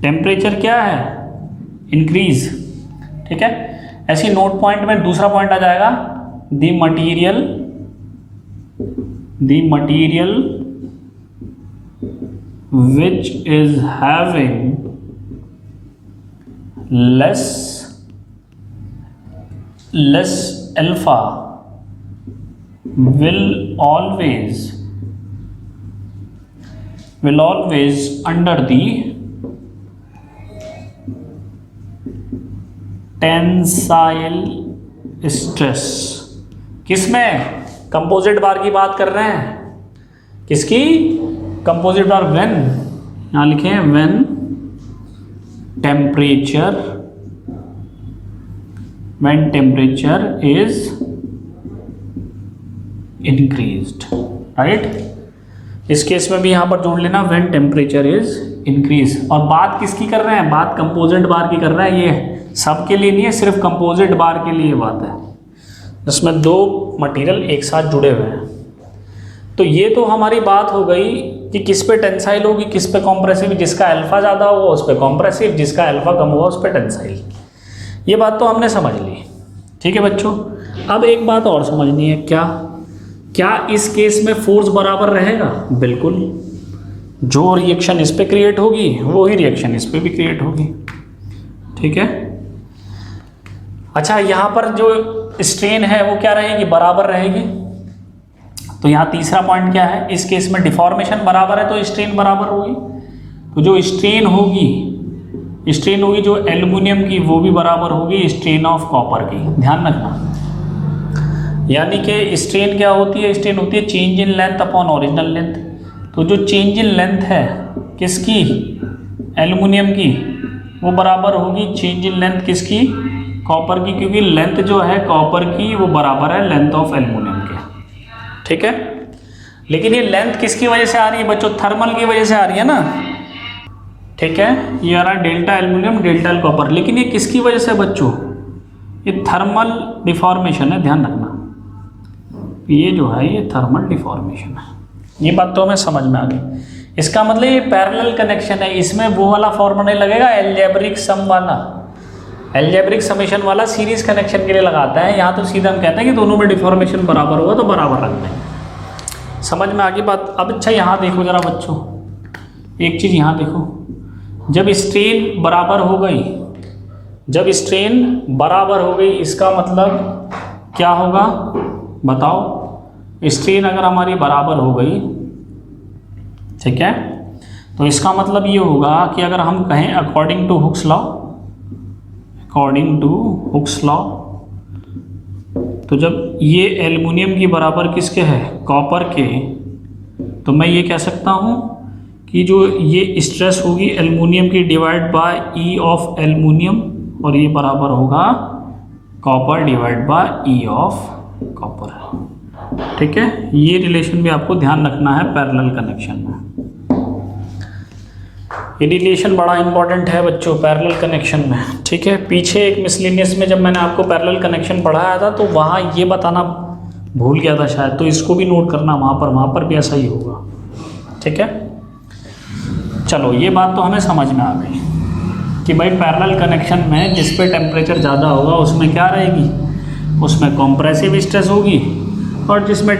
S1: टेम्परेचर क्या है, इंक्रीज। ठीक है, ऐसी नोट पॉइंट में दूसरा पॉइंट आ जाएगा, the material which is having less alpha will always under the tensile stress. किसमें, कंपोजिट बार की बात कर रहे हैं, किसकी, कंपोजिट बार। व्हेन, यहां लिखें when temperature is increased, right. इस केस में भी यहां पर जोड़ लेना, व्हेन टेम्परेचर इज इंक्रीज। और बात किसकी कर रहे हैं, बात कंपोजिट बार की कर रहे हैं। ये सबके लिए नहीं है, सिर्फ कंपोजिट बार के लिए बात है, जिसमें दो मटेरियल एक साथ जुड़े हुए हैं। तो ये तो हमारी बात हो गई कि किस पे टेंसाइल होगी, किस पे कॉम्प्रेसिव। जिसका अल्फा ज़्यादा होगा उस पे कॉम्प्रेसिव, जिसका अल्फा कम होगा उस पे टेंसाइल। ये बात तो हमने समझ ली, ठीक है बच्चों। अब एक बात और समझनी है, क्या इस केस में फोर्स बराबर रहेगा? बिल्कुल, जो रिएक्शन इस पे क्रिएट होगी वो ही रिएक्शन इस पे भी क्रिएट होगी, ठीक है। अच्छा, यहाँ पर जो स्ट्रेन है वो क्या रहेगी? बराबर रहेगी। तो यहाँ तीसरा पॉइंट क्या है? इस केस में डिफॉर्मेशन बराबर है तो स्ट्रेन बराबर होगी। तो जो स्ट्रेन होगी जो एल्युमिनियम की वो भी बराबर होगी स्ट्रेन ऑफ कॉपर की, ध्यान रखना। यानी कि स्ट्रेन क्या होती है? स्ट्रेन होती है change in length upon original length. तो जो चेंज इन लेंथ है किसकी? एल्युमिनियम की, वो बराबर होगी चेंज इन लेंथ किसकी? कॉपर की, क्योंकि लेंथ जो है कॉपर की वो बराबर है लेंथ ऑफ एल्युमिनियम के, ठीक है। लेकिन ये लेंथ किसकी वजह से आ रही है बच्चों? थर्मल की वजह से आ रही है ना, ठीक है। ये आ रहा है डेल्टा एल्युमिनियम डेल्टा कॉपर, लेकिन ये किसकी वजह से बच्चों? ये थर्मल डिफॉर्मेशन है, ध्यान रखना। ये जो है ये थर्मल डिफॉर्मेशन है। ये बात तो हमें समझ में आ गई। इसका मतलब ये पैरेलल कनेक्शन है, इसमें वो वाला फॉर्मूला नहीं लगेगा अलजेब्रिक सम वाला। अलजेब्रिक समेशन वाला सीरीज कनेक्शन के लिए लगाता है, यहाँ तो सीधा हम कहते हैं कि दोनों में डिफॉर्मेशन बराबर होगा तो बराबर रखते हैं। समझ में आ गई बात। अब अच्छा यहाँ देखो जरा बच्चों, एक चीज़ यहाँ देखो, जब स्ट्रेन बराबर हो गई, इसका मतलब क्या होगा बताओ? स्ट्रेन अगर हमारी बराबर हो गई, ठीक है, तो इसका मतलब ये होगा कि अगर हम कहें अकॉर्डिंग टू हुक्स लॉ, तो जब ये एल्युमिनियम की बराबर किसके है? कॉपर के, तो मैं ये कह सकता हूँ कि जो ये स्ट्रेस होगी एल्युमिनियम की divide by E of aluminium, और ये बराबर होगा copper divide bye E of copper, ठीक है। ये रिलेशन भी आपको ध्यान रखना है पैरेलल कनेक्शन में। ये रिलेशन बड़ा इंपॉर्टेंट है बच्चों पैरेलल कनेक्शन में, ठीक है। पीछे एक मिसलिनियस में जब मैंने आपको पैरेलल कनेक्शन पढ़ाया था तो वहाँ ये बताना भूल गया था शायद, तो इसको भी नोट करना, वहाँ पर भी ऐसा ही होगा, ठीक है। चलो, ये बात तो हमें समझ में आ गई कि भाई पैरेलल कनेक्शन में जिस पे टेम्परेचर ज़्यादा होगा उसमें क्या रहेगी? उसमें कॉम्प्रेसिव स्ट्रेस होगी, और जिसमें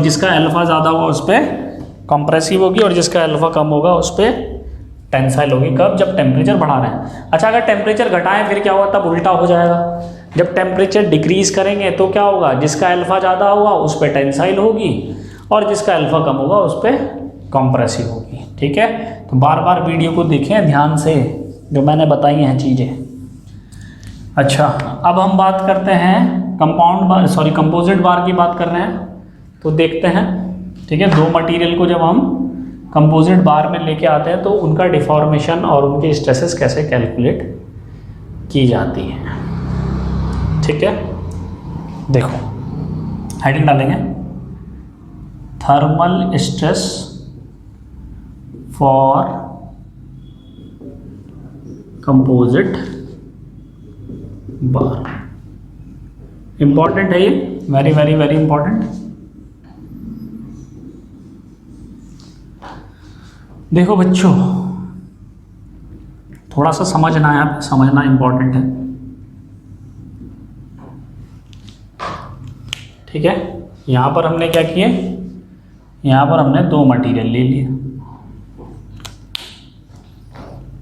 S1: जिसका अल्फा ज़्यादा होगा उस पर कॉम्प्रेसिव होगी, और जिसका अल्फा कम होगा उस पर टेंसाइल होगी। कब? जब टेम्परेचर बढ़ा रहे हैं। अच्छा, अगर टेम्परेचर घटाएं फिर क्या होगा? तब उल्टा हो जाएगा। जब टेम्परेचर डिक्रीज करेंगे तो क्या होगा? जिसका अल्फा ज़्यादा होगा उस पर टेंसाइल होगी, और जिसका अल्फा कम होगा उस पर कॉम्प्रेसिव होगी, ठीक है। तो बार बार वीडियो को देखें ध्यान से, जो मैंने बताई हैं चीज़ें। अच्छा, अब हम बात करते हैं कंपोजिट बार की बात कर रहे हैं, तो देखते हैं, ठीक है। दो मटेरियल को जब हम कंपोजिट बार में लेके आते हैं तो उनका डिफॉर्मेशन और उनके स्ट्रेसेस कैसे कैलकुलेट की जाती हैं, ठीक है। देखो, हेडिंग डालेंगे thermal stress for composite bar. Important है ये, वेरी वेरी वेरी इंपॉर्टेंट। देखो बच्चों, थोड़ा सा समझना इंपॉर्टेंट है, ठीक है। यहाँ पर हमने क्या किए? यहाँ पर हमने दो मटेरियल ले लिए,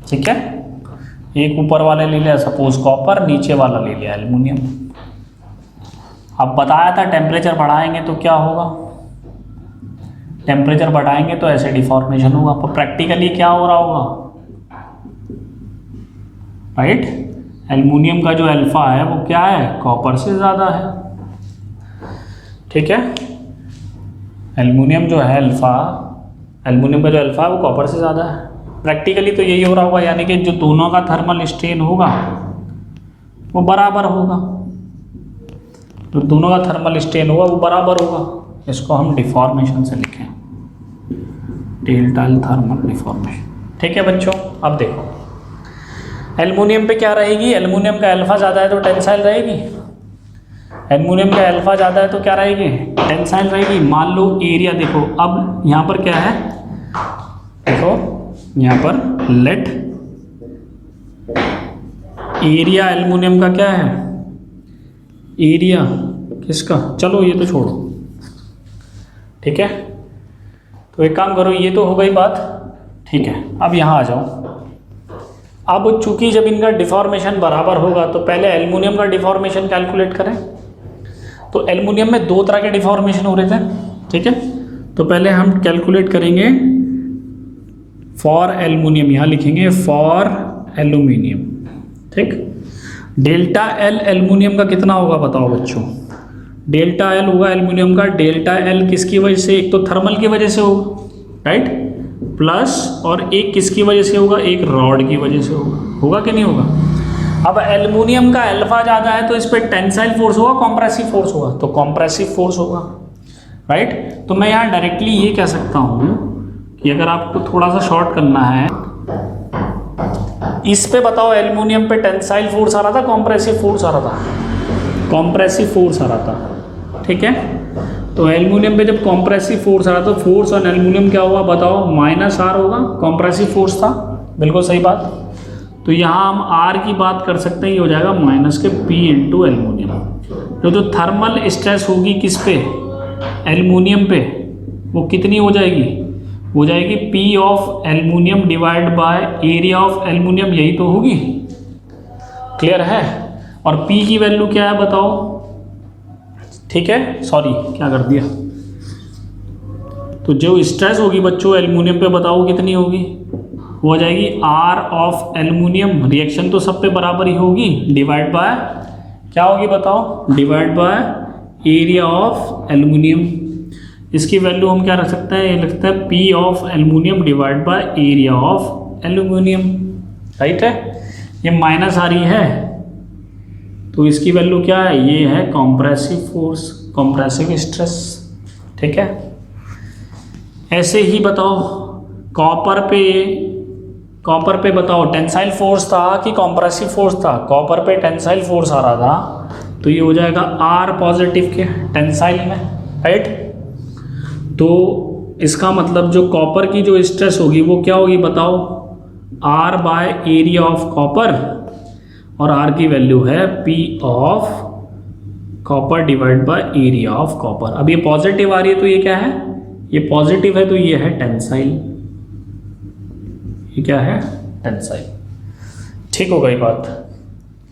S1: ठीक है। एक ऊपर वाले ले लिया सपोज कॉपर, नीचे वाला ले लिया एल्युमिनियम। अब बताया था टेम्परेचर बढ़ाएंगे तो क्या होगा? टेम्परेचर बढ़ाएंगे तो ऐसे डिफॉर्मेशन होगा। पर प्रैक्टिकली क्या हो रहा होगा? राइट, एल्युमिनियम का जो अल्फा है वो क्या है? कॉपर से ज़्यादा है, ठीक है। एल्युमिनियम का जो अल्फा है वो कॉपर से ज़्यादा है। प्रैक्टिकली तो यही हो रहा होगा, यानी कि जो दोनों का थर्मल स्ट्रेन होगा वो बराबर होगा, जो दोनों का थर्मल स्ट्रेन होगा वो बराबर होगा। इसको हम डिफॉर्मेशन से लिखें, डेल्टा थर्मल डिफॉर्मेशन, ठीक है बच्चों। अब देखो, एल्युमिनियम पे क्या रहेगी? एल्युमिनियम का अल्फा ज़्यादा है तो टेंसाइल रहेगी, एल्युमिनियम का अल्फा ज़्यादा है तो क्या रहेगी, टेंसाइल रहेगी। मान लो एरिया देखो, अब यहाँ पर क्या है, देखो यहाँ पर लेट एरिया एल्युमिनियम का क्या है, एरिया किसका, चलो ये तो छोड़ो, ठीक है। तो एक काम करो, ये तो हो गई बात, ठीक है। अब यहाँ आ जाओ। अब चूंकि जब इनका डिफॉर्मेशन बराबर होगा तो पहले एल्युमिनियम का डिफॉर्मेशन कैलकुलेट करें। तो एल्युमिनियम में दो तरह के डिफॉर्मेशन हो रहे थे, ठीक है। तो पहले हम कैलकुलेट करेंगे फॉर एल्युमिनियम, यहाँ लिखेंगे फॉर एल्युमिनियम, ठीक। डेल्टा एल एल्युमिनियम का कितना होगा बताओ बच्चों, डेल्टा एल होगा एल्युमिनियम का, डेल्टा एल किसकी वजह से, एक तो थर्मल की वजह से होगा, राइट, प्लस और एक किसकी वजह से होगा, एक रॉड की वजह से होगा कि नहीं होगा। अब एल्युमिनियम का अल्फा ज़्यादा है तो इस पर टेंसाइल फोर्स होगा, कॉम्प्रेसिव फोर्स होगा, तो कॉम्प्रेसिव फोर्स होगा, राइट। तो मैं यहाँ डायरेक्टली ये कह सकता हूँ कि अगर आपको थोड़ा सा शॉर्ट करना है, इस पे बताओ एल्युमिनियम पे टेंसाइल फोर्स आ रहा था, कॉम्प्रेसिव फोर्स आ रहा था, कॉम्प्रेसिव फोर्स आ रहा था, ठीक है। तो एल्युमिनियम पे जब कॉम्प्रेसिव फोर्स आ रहा तो फोर्स ऑन एल्युमिनियम क्या होगा बताओ, माइनस आर होगा, कॉम्प्रेसिव फोर्स था, बिल्कुल सही बात। तो यहाँ हम आर की बात कर सकते हैं, ये हो जाएगा माइनस के पी इंटू एल्युमिनियम। तो जो थर्मल स्ट्रेस होगी किस पे, एल्युमिनियम पे, वो कितनी हो जाएगी, हो जाएगी P of aluminium divide by area of aluminium, यही तो होगी, क्लियर है। और पी की वैल्यू क्या है बताओ, ठीक है, सॉरी क्या कर दिया। तो जो स्ट्रेस होगी बच्चों एल्युमिनियम पे बताओ कितनी होगी, वो हो जाएगी आर ऑफ एल्युमिनियम, रिएक्शन तो सब पे बराबर ही होगी, डिवाइड बाय क्या होगी बताओ, divide by area of aluminium. इसकी वैल्यू हम क्या रख सकते हैं, ये लिखते हैं P of aluminium divide by area of aluminium, right है। ये माइनस आ रही है तो इसकी वैल्यू क्या है, ये है कॉम्प्रेसिव फोर्स, कॉम्प्रेसिव स्ट्रेस, ठीक है। ऐसे ही बताओ कॉपर पे बताओ टेंसाइल फोर्स था कि कॉम्प्रेसिव फोर्स था, कॉपर पे टेंसाइल फोर्स आ रहा था तो ये हो जाएगा आर पॉजिटिव के टेंसाइल में, राइट। तो इसका मतलब जो कॉपर की जो स्ट्रेस होगी वो क्या होगी बताओ, R by area of copper, और आर की वैल्यू है P of copper divide by area of copper. अब ये पॉजिटिव आ रही है तो ये क्या है, ये पॉजिटिव है तो ये है टेंसाइल, ये क्या है, टेंसाइल, ठीक हो गई बात,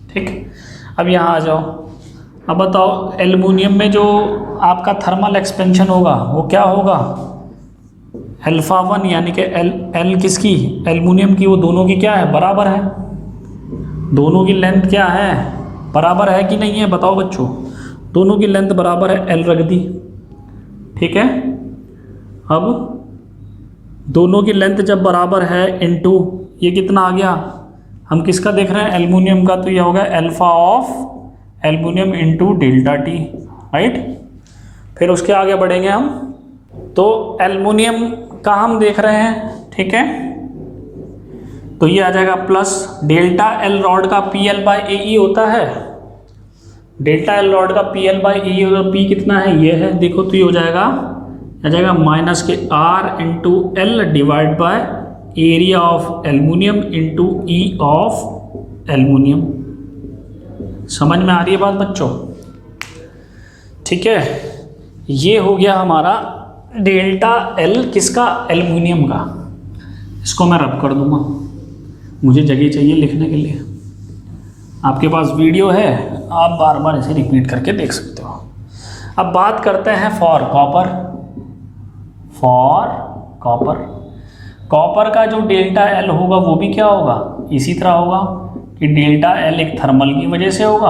S1: ठीक। अब यहाँ आ जाओ, अब बताओ एल्युमिनियम में जो आपका थर्मल एक्सपेंशन होगा वो क्या होगा, अल्फा 1 यानी कि एल किसकी, एल्युमिनियम की, वो दोनों की क्या है, बराबर है, दोनों की लेंथ क्या है, बराबर है कि नहीं है बताओ बच्चों, दोनों की लेंथ बराबर है, एल रख दी, ठीक है। अब दोनों की लेंथ जब बराबर है इनटू ये कितना आ गया, हम किसका देख रहे हैं, एल्युमिनियम का, तो ये होगा alpha of aluminium into delta T, right. फिर उसके आगे बढ़ेंगे हम, तो एल्युमिनियम का हम देख रहे हैं, ठीक है। तो ये आ जाएगा प्लस डेल्टा एल रॉड का पी एल बाई ए ई होता है, डेल्टा एल रॉड का पी एल बाई ए ई होगा, पी कितना है ये है, देखो तो ये हो जाएगा माइनस के R into L divide by area of aluminium into E of aluminium. समझ में आ रही है बात बच्चों, ठीक है। ये हो गया हमारा डेल्टा एल किसका, एल्युमिनियम का। इसको मैं रब कर दूंगा, मुझे जगह चाहिए लिखने के लिए, आपके पास वीडियो है, आप बार बार इसे रिपीट करके देख सकते हो। अब बात करते हैं फॉर कॉपर, कॉपर का जो डेल्टा एल होगा वो भी क्या होगा, इसी तरह होगा कि डेल्टा एल एक थर्मल की वजह से होगा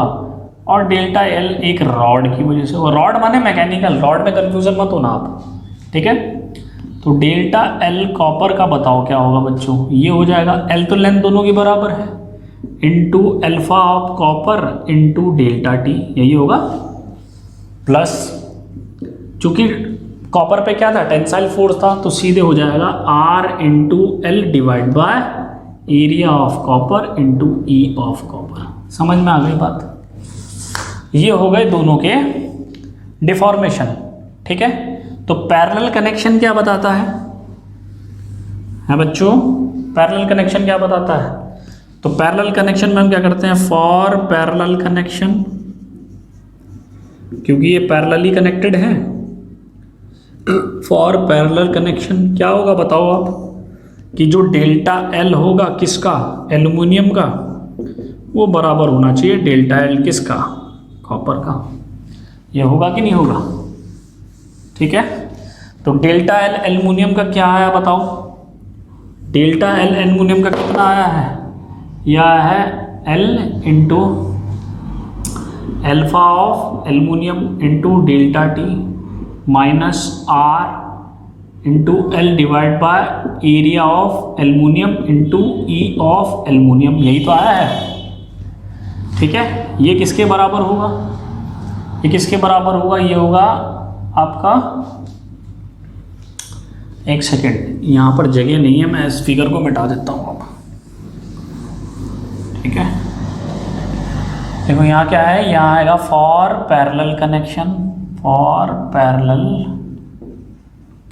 S1: और डेल्टा एल एक रॉड की वजह से होगा। रॉड माने मैकेनिकल, रॉड में कंफ्यूजन मत होना आप, ठीक है। तो डेल्टा एल कॉपर का बताओ क्या होगा बच्चों, ये हो जाएगा एल तो लेंथ दोनों की बराबर है into alpha of copper into delta T, यही होगा, प्लस चूंकि कॉपर पे क्या था, टेंसाइल फोर्स था, तो सीधे हो जाएगा R into L divide by area of copper into E of copper. समझ में आ गई बात। ये हो गए दोनों के डिफॉर्मेशन, ठीक है। तो पैरेलल कनेक्शन क्या बताता है बच्चों, पैरेलल कनेक्शन क्या बताता है? तो पैरेलल कनेक्शन में हम क्या करते हैं, फॉर पैरेलल कनेक्शन, क्योंकि ये पैरेलली कनेक्टेड है, फॉर पैरेलल कनेक्शन क्या होगा बताओ आप, कि जो डेल्टा एल होगा किसका, एल्युमिनियम का, वो बराबर होना चाहिए डेल्टा एल किसका, कॉपर का। ये होगा कि नहीं होगा? ठीक है। तो डेल्टा एल एल्युमिनियम का क्या आया बताओ, डेल्टा एल एल्युमिनियम का कितना आया है, यह आया है L into alpha of aluminium into delta T minus R into L divide by area of aluminium into E of aluminium, यही तो आया है। ठीक है, ये किसके बराबर होगा, ये किसके बराबर होगा, ये होगा आपका, एक सेकेंड यहाँ पर जगह नहीं है, मैं इस फिगर को मिटा देता हूँ अब। ठीक है, देखो यहाँ क्या है, यहाँ आएगा for parallel connection, for parallel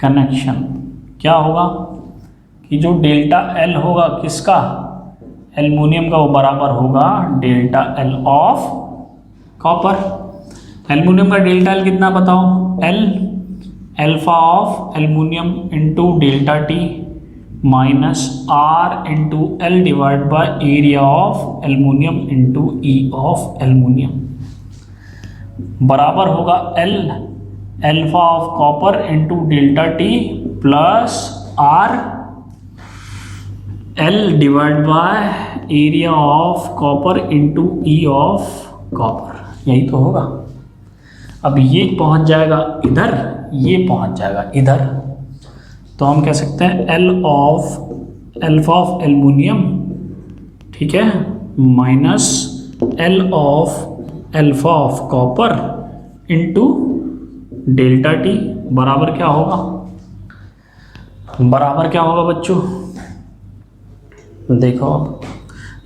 S1: connection क्या होगा कि जो डेल्टा एल होगा किसका, एल्युमिनियम का, वो बराबर होगा delta L of copper. Aluminium का डेल्टा एल कितना बताओ, L alpha of aluminium into delta T minus R into L divide by area of aluminium into E of aluminium, बराबर होगा L alpha of copper into delta T plus R L divide by area of copper into E of copper, यही तो होगा। अब ये पहुंच जाएगा इधर, ये पहुंच जाएगा इधर, तो हम कह सकते हैं L of alpha of aluminium, ठीक है, minus L of alpha of copper into delta T बराबर क्या होगा, बराबर क्या होगा बच्चों, देखो अब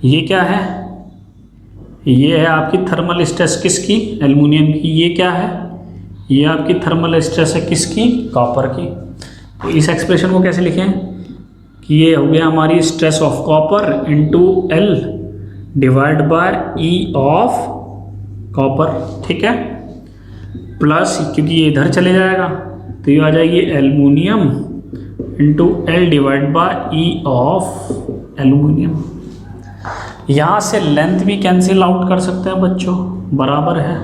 S1: ये क्या है, ये है आपकी थर्मल स्ट्रेस किसकी, एल्युमिनियम की, ये क्या है, ये आपकी थर्मल स्ट्रेस है किसकी, कॉपर की। तो इस एक्सप्रेशन को कैसे लिखें कि ये हो गया हमारी stress of copper into L divide bye E of copper, ठीक है, प्लस क्योंकि ये इधर चले जाएगा तो ये आ जाएगी aluminium into L divide bye E of aluminium. यहाँ से लेंथ भी कैंसिल आउट कर सकते हैं बच्चों, बराबर है,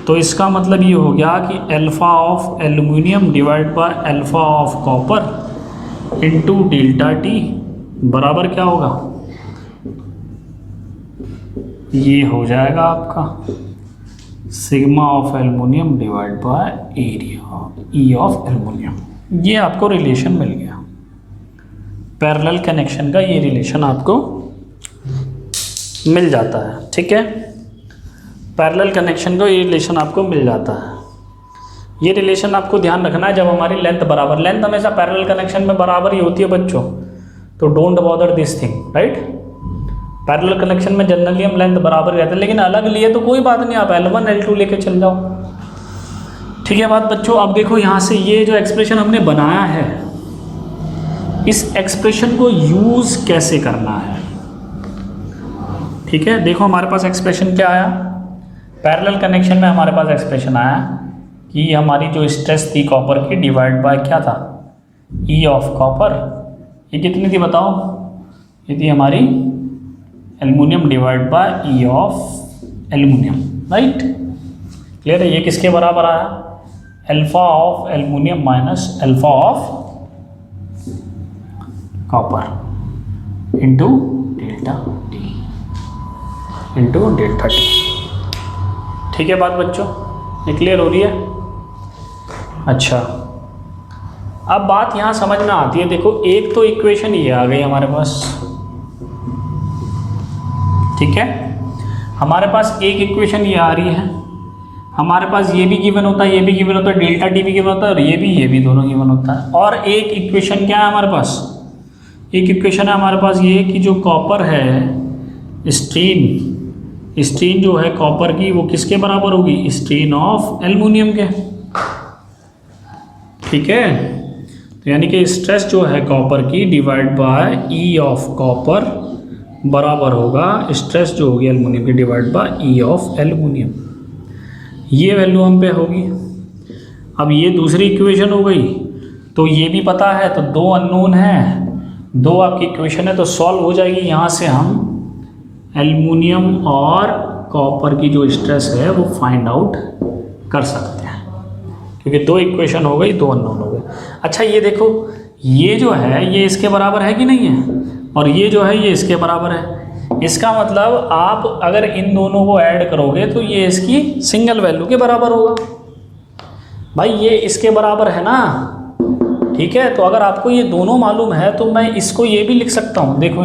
S1: तो इसका मतलब ये हो गया कि alpha of aluminium divide by alpha of copper into delta T बराबर क्या होगा, ये हो जाएगा आपका sigma of aluminium divide by area E of aluminium. ये आपको रिलेशन मिल गया, पैरेलल कनेक्शन का ये रिलेशन आपको मिल जाता है। ठीक है, पैरेलल कनेक्शन का ये रिलेशन आपको मिल जाता है। ये रिलेशन आपको ध्यान रखना है जब हमारी लेंथ बराबर, लेंथ हमेशा पैरेलल कनेक्शन में बराबर ही होती है बच्चों, तो don't bother this thing, right. Parallel connection में जनरली हम लेंथ बराबर रहते हैं, लेकिन अलग लिए तो कोई बात नहीं, आप L1 L2 लेके चल जाओ। ठीक है बात बच्चों। अब देखो यहाँ से ये जो एक्सप्रेशन हमने बनाया है, इस एक्सप्रेशन को यूज़ कैसे करना है। ठीक है, देखो हमारे पास एक्सप्रेशन क्या आया, पैरेलल कनेक्शन में हमारे पास एक्सप्रेशन आया कि हमारी जो स्ट्रेस थी कॉपर की डिवाइड बाय क्या था, ई ऑफ कॉपर, ये कितनी थी बताओ, ये थी हमारी aluminium divide by E of aluminium, right. Clear है, ये किसके बराबर आया, alpha of aluminium minus alpha of copper into delta T into delta T. ठीक है बात बच्चों, ये क्लियर हो रही है। अच्छा, अब बात यहाँ समझ में आती है, देखो एक तो इक्वेशन ये आ गई हमारे पास, ठीक है, हमारे पास एक इक्वेशन ये आ रही है, हमारे पास ये भी गिवन होता है, ये भी गिवन होता है, डेल्टा टी भी गिवन होता है, और ये भी दोनों गिवन होता है। और एक इक्वेशन क्या है हमारे पास, एक इक्वेशन है हमारे पास ये कि जो कॉपर है स्ट्रेन स्ट्रेन जो है कॉपर की वो किसके बराबर होगी, स्ट्रेन ऑफ एल्युमिनियम के। ठीक है, तो यानी कि स्ट्रेस जो है कॉपर की divide by E of copper बराबर होगा स्ट्रेस जो होगी एल्युमिनियम की divide by E of aluminium. ये वैल्यू हम पे होगी। अब ये दूसरी इक्वेशन हो गई, तो ये भी पता है, तो दो अननोन है, दो आपकी इक्वेशन है, तो सॉल्व हो जाएगी। यहाँ से हम एल्युमिनियम और कॉपर की जो स्ट्रेस है वो फाइंड आउट कर सकते हैं, क्योंकि दो इक्वेशन हो गई, दो अननोन हो गए। अच्छा ये देखो, ये जो है ये इसके बराबर है कि नहीं है, और ये जो है ये इसके बराबर है। इसका मतलब आप अगर इन दोनों को ऐड करोगे तो ये इसकी सिंगल वैल्यू के बराबर होगा। भाई ये इसके बराबर है ना, ठीक है। तो अगर आपको ये दोनों मालूम है तो मैं इसको ये भी लिख सकता हूँ। देखो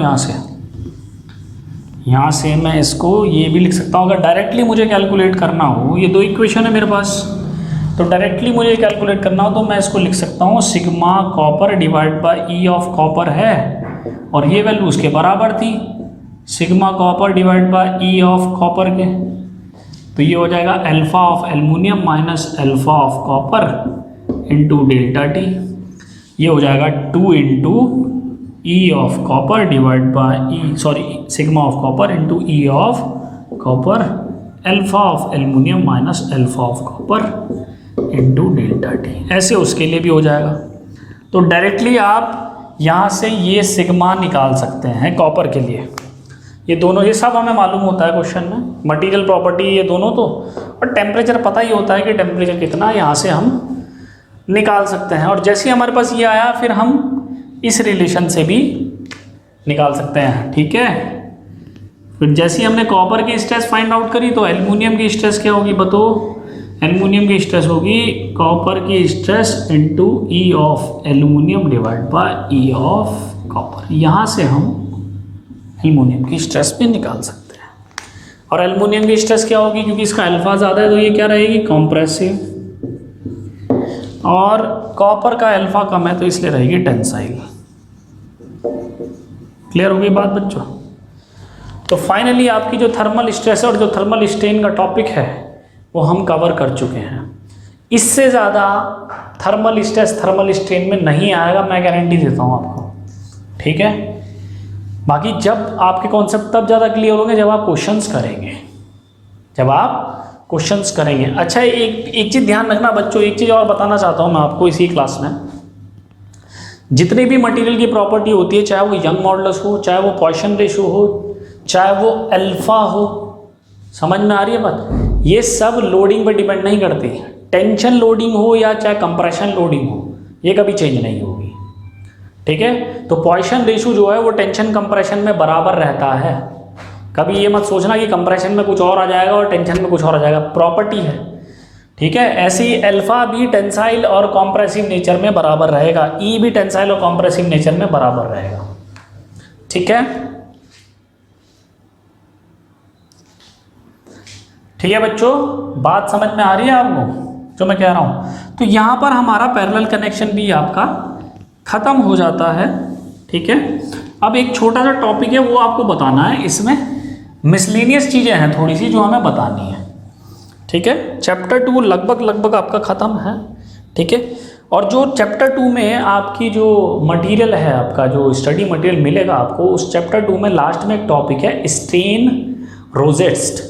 S1: यहाँ से मैं इसको ये भी लिख सकता हूँ। अगर डायरेक्टली मुझे कैलकुलेट करना हो, ये दो इक्वेशन है मेरे पास, तो डायरेक्टली मुझे कैलकुलेट करना हो तो मैं इसको लिख सकता हूँ sigma copper divide bye E of copper है, और ये वैल्यू उसके बराबर थी sigma copper divide bye E of copper के। तो ये हो जाएगा alpha of aluminium minus alpha of copper into delta T. ये हो जाएगा 2 into E of copper divide by sigma of copper into E of copper alpha of aluminium minus alpha of copper into delta T. ऐसे उसके लिए भी हो जाएगा। तो डायरेक्टली आप यहाँ से ये सिग्मा निकाल सकते हैं कॉपर के लिए। ये दोनों, ये सब हमें मालूम होता है क्वेश्चन में, मटेरियल प्रॉपर्टी ये दोनों तो, और टेम्परेचर पता ही होता है कि टेम्परेचर कितना, यहाँ से हम निकाल सकते हैं। और जैसे ही हमारे पास ये आया फिर हम इस रिलेशन से भी निकाल सकते हैं। ठीक है, फिर जैसे ही हमने कॉपर की स्ट्रेस फाइंड आउट करी तो एल्युमिनियम की स्ट्रेस क्या होगी बताओ। एल्युमिनियम की स्ट्रेस होगी कॉपर की stress into E of aluminium divide by E of copper. यहाँ से हम एल्युमिनियम की स्ट्रेस भी निकाल सकते हैं। और एल्युमिनियम की स्ट्रेस क्या होगी, क्योंकि इसका अल्फा ज़्यादा है तो ये क्या रहेगी, कॉम्प्रेसिव, और कॉपर का अल्फा कम है तो इसलिए रहेगी टेंसाइल। क्लियर हो गई बात बच्चों। तो फाइनली आपकी जो थर्मल स्ट्रेस और जो थर्मल स्ट्रेन का टॉपिक है वो हम कवर कर चुके हैं। इससे ज़्यादा थर्मल स्ट्रेस थर्मल स्ट्रेन में नहीं आएगा, मैं गारंटी देता हूँ आपको। ठीक है, बाकी जब आपके कॉन्सेप्ट तब ज़्यादा क्लियर होंगे जब आप क्वेश्चंस करेंगे, जब आप क्वेश्चंस करेंगे। अच्छा एक चीज़ ध्यान रखना बच्चों, एक चीज़ और बताना चाहता हूँ मैं आपको इसी क्लास में। जितनी भी मटेरियल की प्रॉपर्टी होती है, चाहे वो यंग मॉडुलस हो, चाहे वो पॉइसन रेशियो हो, चाहे वो अल्फा हो, समझ में आ रही है बात, ये सब लोडिंग पर डिपेंड नहीं करती। टेंशन लोडिंग हो या चाहे कंप्रेशन लोडिंग हो, ये कभी चेंज नहीं होगी। ठीक है, तो पॉइसन रेशियो जो है वो टेंशन कंप्रेशन में बराबर रहता है। कभी ये मत सोचना कि कंप्रेशन में कुछ और आ जाएगा और टेंशन में कुछ और आ जाएगा, प्रॉपर्टी है। ठीक है, ऐसे ही अल्फा भी टेंसाइल और कॉम्प्रेसिव नेचर में बराबर रहेगा, ई भी टेंसाइल और कॉम्प्रेसिव नेचर में बराबर रहेगा। ठीक है, ठीक है बच्चों, बात समझ में आ रही है आपको जो मैं कह रहा हूँ। तो यहाँ पर हमारा पैरेलल कनेक्शन भी आपका ख़त्म हो जाता है। ठीक है, अब एक छोटा सा टॉपिक है वो आपको बताना है। इसमें मिसलेनियस चीज़ें हैं थोड़ी सी जो हमें बतानी है। ठीक है, चैप्टर 2 लगभग आपका ख़त्म है। ठीक है, और जो चैप्टर 2 में आपकी जो मटेरियल है, आपका जो स्टडी मटेरियल मिलेगा आपको, उस चैप्टर 2 में लास्ट में एक टॉपिक है स्टेन रोजेट्स।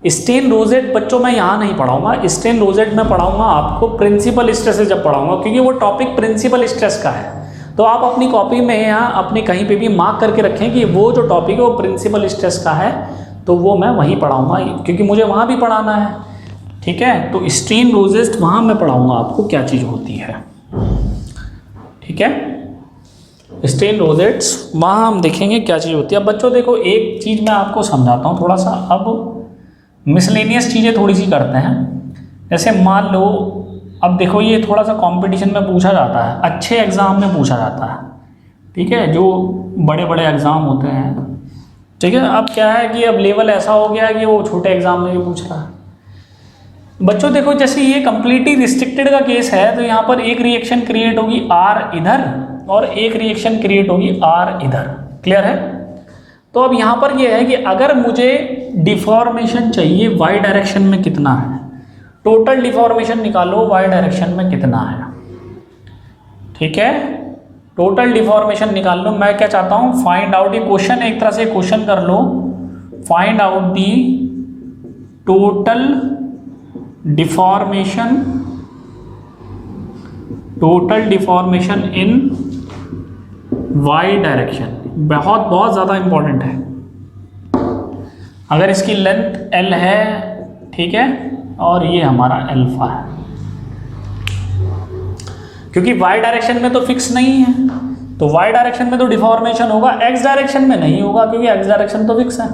S1: स्टेन रोजेट बच्चों मैं यहाँ नहीं पढ़ाऊंगा, स्टेन रोजेट मैं पढ़ाऊंगा आपको प्रिंसिपल स्ट्रेस से जब पढ़ाऊंगा, क्योंकि वो टॉपिक प्रिंसिपल स्ट्रेस का है। तो आप अपनी कॉपी में या अपनी कहीं पे भी मार्क करके रखें कि वो जो टॉपिक है वो प्रिंसिपल स्ट्रेस का है, तो वो मैं वहीं पढ़ाऊंगा, क्योंकि मुझे वहाँ भी पढ़ाना है। ठीक है, तो स्टेन रोजेट वहाँ मैं पढ़ाऊँगा आपको क्या चीज़ होती है। ठीक है, स्टेन रोजेट्स वहाँ हम देखेंगे क्या चीज़ होती है। अब बच्चों देखो, एक चीज़ मैं आपको समझाता हूँ थोड़ा सा। अब मिसलेनियस चीज़ें थोड़ी सी करते हैं। जैसे मान लो, अब देखो ये थोड़ा सा कंपटीशन में पूछा जाता है, अच्छे एग्ज़ाम में पूछा जाता है। ठीक है, जो बड़े बड़े एग्ज़ाम होते हैं। ठीक है, अब क्या है कि अब लेवल ऐसा हो गया है कि वो छोटे एग्ज़ाम में भी पूछ रहा है। बच्चों देखो, जैसे ये कम्प्लीटली रिस्ट्रिक्टेड का केस है, तो यहाँ पर एक रिएक्शन क्रिएट होगी R इधर और एक रिएक्शन क्रिएट होगी R इधर। क्लियर है? तो अब यहाँ पर ये है कि अगर मुझे डिफॉर्मेशन चाहिए वाई डायरेक्शन में कितना है, टोटल डिफॉर्मेशन निकालो वाई डायरेक्शन में कितना है, ठीक है, टोटल डिफॉर्मेशन निकाल लो। मैं क्या चाहता हूँ, फाइंड आउट, ये क्वेश्चन एक तरह से क्वेश्चन कर लो, find out the total deformation in Y direction. बहुत बहुत ज़्यादा इंपॉर्टेंट है। अगर इसकी लेंथ एल है, ठीक है, और ये हमारा अल्फा है, क्योंकि वाई डायरेक्शन में तो फिक्स नहीं है, तो वाई डायरेक्शन में तो डिफॉर्मेशन होगा, एक्स डायरेक्शन में नहीं होगा क्योंकि एक्स डायरेक्शन तो फिक्स है।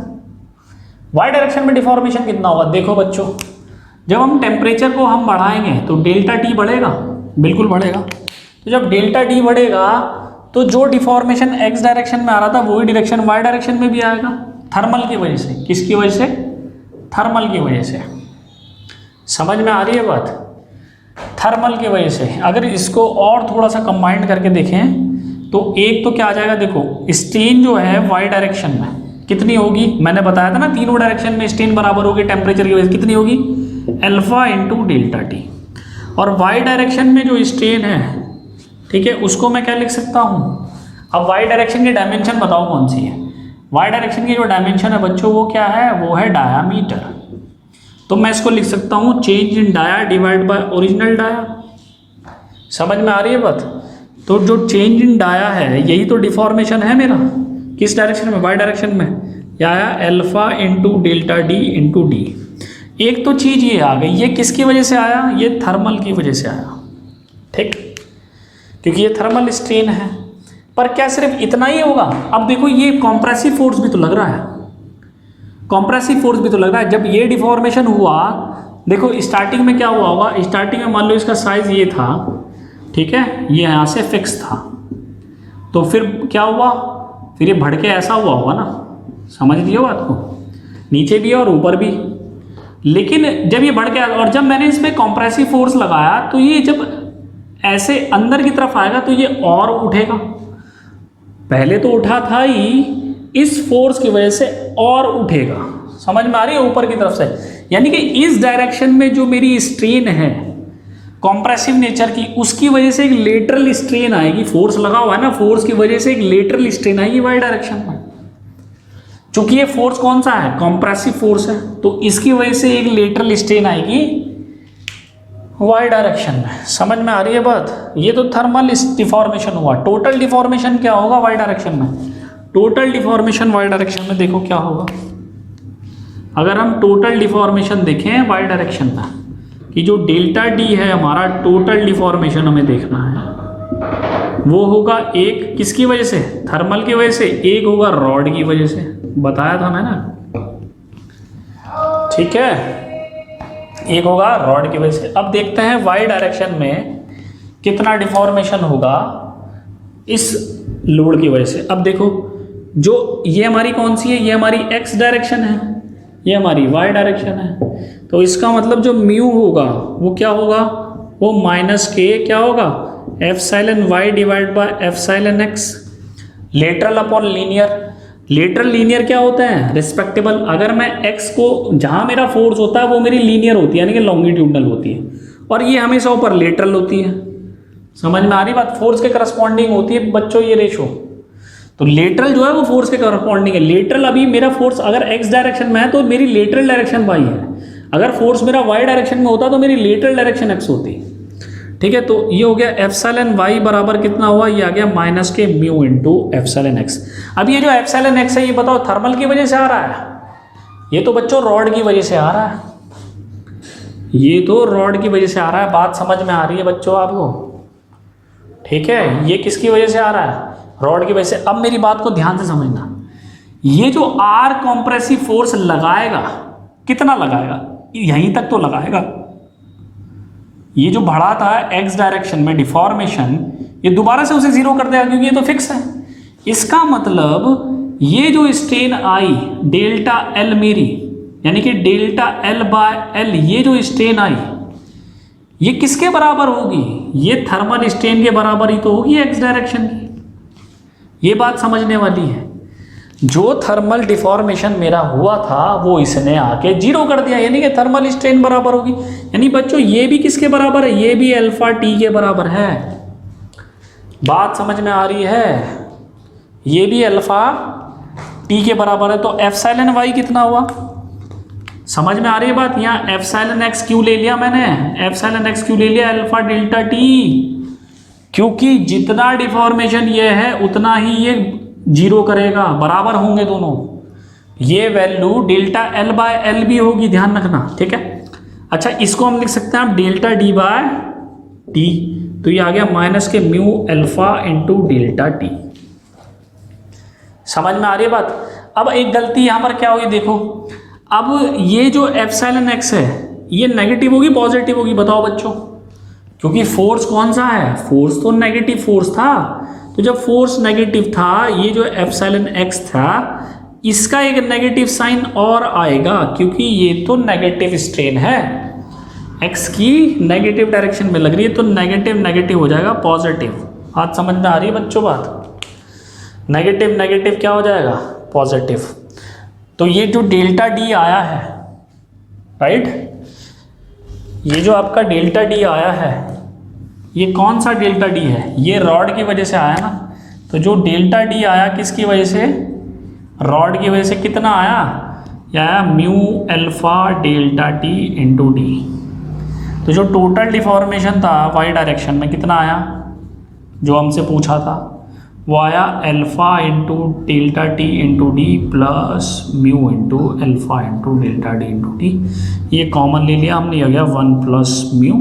S1: वाई डायरेक्शन में डिफॉर्मेशन कितना होगा, देखो बच्चों, जब हम टेम्परेचर को हम बढ़ाएंगे तो डेल्टा टी बढ़ेगा, बिल्कुल बढ़ेगा। तो जब डेल्टा टी बढ़ेगा तो जो डिफॉर्मेशन एक्स डायरेक्शन में आ रहा था वही डायरेक्शन वाई डायरेक्शन में भी आएगा, थर्मल की वजह से। किसकी वजह से? थर्मल की वजह से। समझ में आ रही है बात? थर्मल की वजह से। अगर इसको और थोड़ा सा कंबाइंड करके देखें तो एक तो क्या आ जाएगा, देखो स्ट्रेन जो है वाई डायरेक्शन में कितनी होगी, मैंने बताया था ना तीनों डायरेक्शन में स्ट्रेन बराबर होगी टेम्परेचर की वजह से, कितनी होगी, अल्फा इंटू डेल्टा टी। और वाई डायरेक्शन में जो स्ट्रेन है, ठीक है, उसको मैं क्या लिख सकता हूँ, अब वाई डायरेक्शन की डायमेंशन बताओ कौन सी है। वाई डायरेक्शन की जो डायमेंशन है बच्चों वो क्या है, वो है डायामीटर। तो मैं इसको लिख सकता हूँ change in dia divide by original dia. समझ में आ रही है बात? तो जो चेंज इन डाया है यही तो डिफॉर्मेशन है मेरा, किस डायरेक्शन में, वाई डायरेक्शन में, या आया alpha into delta D into D. एक तो चीज़ ये आ गई, ये किसकी वजह से आया, ये थर्मल की वजह से आया, ठीक, क्योंकि ये थर्मल स्ट्रेन है। पर क्या सिर्फ इतना ही होगा? अब देखो ये कॉम्प्रेसिव फोर्स भी तो लग रहा है, कॉम्प्रेसिव फोर्स भी तो लग रहा है। जब ये डिफॉर्मेशन हुआ, देखो स्टार्टिंग में क्या हुआ होगा, स्टार्टिंग में मान लो इसका साइज ये था, ठीक है, ये यहाँ से फिक्स था, तो फिर क्या हुआ, फिर ये बढ़ के ऐसा हुआ होगा ना, समझ लियो बात को, नीचे भी और ऊपर भी। लेकिन जब ये बढ़ के, और जब मैंने इसमें कॉम्प्रेसिव फोर्स लगाया तो ये जब ऐसे अंदर की तरफ आएगा तो ये और उठेगा, पहले तो उठा था ही, इस फोर्स की वजह से और उठेगा। समझ में आ रही है? ऊपर की तरफ से, यानी कि इस डायरेक्शन में जो मेरी स्ट्रेन है कॉम्प्रेसिव नेचर की, उसकी वजह से एक लेटरल स्ट्रेन आएगी, फोर्स लगा हुआ है ना, फोर्स की वजह से एक लेटरल स्ट्रेन आएगी वाई डायरेक्शन में। चूंकि ये फोर्स कौन सा है, कॉम्प्रेसिव फोर्स है, तो इसकी वजह से एक लेटरल स्ट्रेन आएगी वाई डायरेक्शन में। समझ में आ रही है बात? ये तो थर्मल डिफॉर्मेशन हुआ। टोटल डिफॉर्मेशन क्या होगा वाई डायरेक्शन में? टोटल डिफॉर्मेशन वाई डायरेक्शन में देखो क्या होगा, अगर हम टोटल डिफॉर्मेशन देखें वाई डायरेक्शन में, कि जो डेल्टा डी है हमारा टोटल डिफॉर्मेशन हमें देखना है, वो होगा एक किसकी वजह से, थर्मल की वजह से, एक होगा रॉड की वजह से, बताया था मैंने, ठीक है, एक होगा रॉड की वजह से। अब देखते हैं वाई डायरेक्शन में कितना डिफॉर्मेशन होगा इस लोड की वजह से। अब देखो जो ये हमारी कौन सी है, ये हमारी एक्स डायरेक्शन है, ये हमारी वाई डायरेक्शन है, तो इसका मतलब जो म्यू होगा वो क्या होगा, वो माइनस के क्या होगा, epsilon Y divide by epsilon X, lateral upon linear. Lateral linear क्या होता है, रिस्पेक्टेबल। अगर मैं एक्स को, जहाँ मेरा फोर्स होता है वो मेरी लीनियर होती है, यानी कि लॉन्गिट्यूडनल होती है, और ये हमेशा ऊपर लेटरल होती है। समझ में आ रही बात? फोर्स के करस्पॉन्डिंग होती है बच्चों ये रेशो। तो लेटरल जो है वो फोर्स के करस्पॉन्डिंग है। लेटरल, अभी मेरा फोर्स अगर एक्स डायरेक्शन में है तो मेरी लेटरल डायरेक्शन वाई है, अगर फोर्स मेरा वाई डायरेक्शन में होता तो मेरी लेटरल डायरेक्शन एक्स होती, ठीक है। तो ये हो गया एप्सिलॉन वाई बराबर कितना हुआ, ये आ गया माइनस के म्यू इंटू एप्सिलॉन एक्स। अब ये जो एप्सिलॉन एक्स है ये बताओ थर्मल की वजह से आ रहा है, ये तो बच्चों रॉड की वजह से आ रहा है, ये तो रॉड की वजह से आ रहा है। बात समझ में आ रही है बच्चों आपको? ठीक है, ये किसकी वजह से आ रहा है, रॉड की वजह से। अब मेरी बात को ध्यान से समझना, ये जो आर कॉम्प्रेसिव फोर्स लगाएगा, कितना लगाएगा, यहीं तक तो लगाएगा। ये जो बढ़ा था एक्स डायरेक्शन में डिफॉर्मेशन, ये दोबारा से उसे जीरो कर देगा क्योंकि ये तो फिक्स है। इसका मतलब ये जो स्ट्रेन आई डेल्टा एल मेरी, यानी कि डेल्टा एल बाय एल, ये जो स्ट्रेन आई ये किसके बराबर होगी, ये थर्मल स्ट्रेन के बराबर ही तो होगी एक्स डायरेक्शन की। ये बात समझने वाली है। जो थर्मल डिफॉर्मेशन मेरा हुआ था वो इसने आके जीरो कर दिया, यानी कि थर्मल स्ट्रेन बराबर होगी। यानी बच्चों ये भी किसके बराबर है, ये भी अल्फा टी के बराबर है। बात समझ में आ रही है, ये भी अल्फा टी के बराबर है। तो एप्सिलॉन वाई कितना हुआ, समझ में आ रही है बात। यहाँ एप्सिलॉन एक्स क्यू ले लिया मैंने, एप्सिलॉन एक्स क्यू ले लिया अल्फा डेल्टा टी, क्योंकि जितना डिफॉर्मेशन ये है उतना ही ये जीरो करेगा, बराबर होंगे दोनों। ये value delta L by L भी होगी, ध्यान रखना, ठीक है। अच्छा, इसको हम लिख सकते हैं आप डेल्टा डी बाय टी, तो ये आ गया माइनस के mu alpha into delta T. समझ में आ रही है बात। अब एक गलती यहां पर क्या होगी, देखो अब ये जो एप्सिलॉन एक्स है ये नेगेटिव होगी पॉजिटिव होगी, बताओ बच्चों। क्योंकि फोर्स कौन सा है, फोर्स तो नेगेटिव फोर्स था। तो जब फोर्स नेगेटिव था, ये जो एप्सिलॉन एक्स था इसका एक नेगेटिव साइन और आएगा, क्योंकि ये तो नेगेटिव स्ट्रेन है, एक्स की नेगेटिव डायरेक्शन में लग रही है, तो नेगेटिव नेगेटिव हो जाएगा पॉजिटिव। बात समझ में आ रही है बच्चों, बात नेगेटिव नेगेटिव क्या हो जाएगा, पॉजिटिव। तो ये जो डेल्टा डी आया है, राइट, ये जो आपका डेल्टा डी आया है, ये कौन सा डेल्टा डी है, ये रॉड की वजह से आया ना। तो जो डेल्टा डी आया किसकी वजह से, रॉड की वजह से, कितना आया, यह आया mu alpha delta T into D. तो जो टोटल डिफॉर्मेशन था वाई डायरेक्शन में कितना आया, जो हमसे पूछा था, वो आया alpha into delta T into D plus mu into alpha into delta D into T. ये कॉमन ले लिया हमने, आ गया 1 plus mu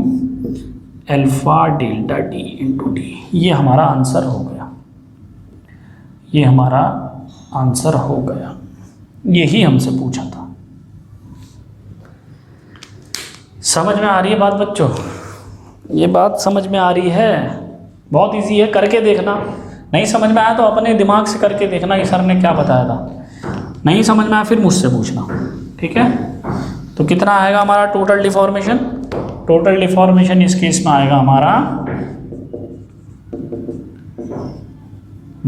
S1: alpha delta T into D. ये हमारा आंसर हो गया, ये हमारा आंसर हो गया, यही हमसे पूछा था। समझ में आ रही है बात बच्चों, ये बात समझ में आ रही है, बहुत इजी है, करके देखना। नहीं समझ में आया तो अपने दिमाग से करके देखना कि सर ने क्या बताया था। नहीं समझ में आया फिर मुझसे पूछना, ठीक है। तो कितना आएगा हमारा टोटल डिफॉर्मेशन, टोटल डिफॉर्मेशन इस केस में आएगा हमारा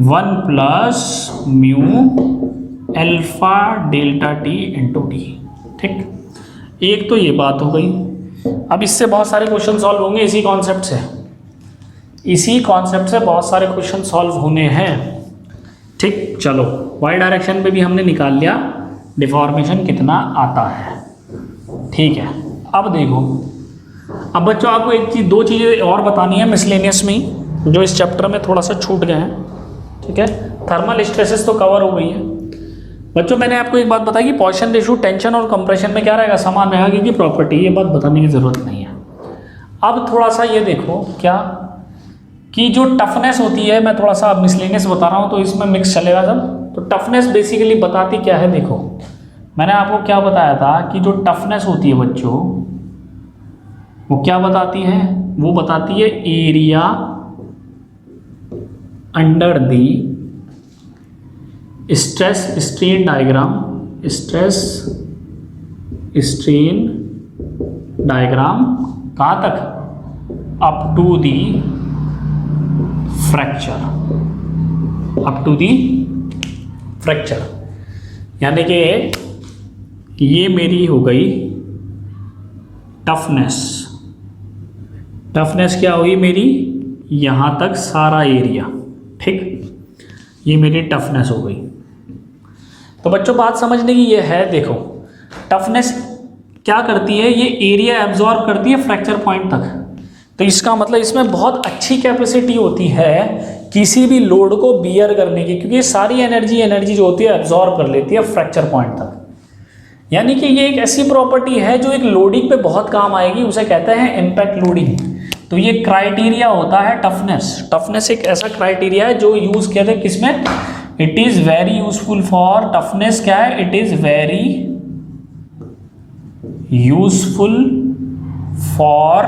S1: 1 plus mu alpha delta T into D, ठीक। एक तो ये बात हो गई। अब इससे बहुत सारे क्वेश्चन सॉल्व होंगे, इसी कॉन्सेप्ट से, इसी कॉन्सेप्ट से बहुत सारे क्वेश्चन सॉल्व होने हैं, ठीक। चलो, वाई डायरेक्शन में भी हमने निकाल लिया डिफॉर्मेशन कितना आता है, ठीक है। अब देखो, अब बच्चों आपको एक चीज़, दो चीज़ें और बतानी है मिसलेनियस में ही, जो इस चैप्टर में थोड़ा सा छूट गए हैं, ठीक है। थर्मल स्ट्रेसेस तो कवर हो गई है बच्चों। मैंने आपको एक बात बताई कि पॉइसन रेशियो टेंशन और कंप्रेशन में क्या रहेगा, समान रहेगा, क्योंकि प्रॉपर्टी, ये बात बताने की ज़रूरत नहीं है। अब थोड़ा सा ये देखो क्या कि जो टफनेस होती है, मैं थोड़ा सा मिसलेनियस बता रहा हूँ तो इसमें मिक्स चलेगा सब। तो टफनेस बेसिकली बताती क्या है, देखो मैंने आपको क्या बताया था कि जो टफनेस होती है बच्चों, वो क्या बताती है, वो बताती है area under the stress strain diagram, stress strain diagram कहाँ तक, up to the fracture, up to the fracture. यानी कि ये मेरी हो गई टफनेस, टफनेस क्या हुई मेरी, यहाँ तक सारा एरिया, ठीक, ये मेरी टफनेस हो गई। तो बच्चों बात समझने की ये है, देखो टफनेस क्या करती है, ये एरिया एब्जॉर्ब करती है फ्रैक्चर पॉइंट तक। तो इसका मतलब इसमें बहुत अच्छी कैपेसिटी होती है किसी भी लोड को बियर करने की, क्योंकि सारी एनर्जी जो होती है एब्जॉर्ब कर लेती है फ्रैक्चर पॉइंट तक। यानी कि ये एक ऐसी प्रॉपर्टी है जो एक लोडिंग पे बहुत काम आएगी, उसे कहते हैं इम्पैक्ट लोडिंग। तो ये क्राइटेरिया होता है टफनेस। टफनेस एक ऐसा क्राइटेरिया है जो यूज किया था किसमें, it is very useful for, toughness क्या है, it is very useful for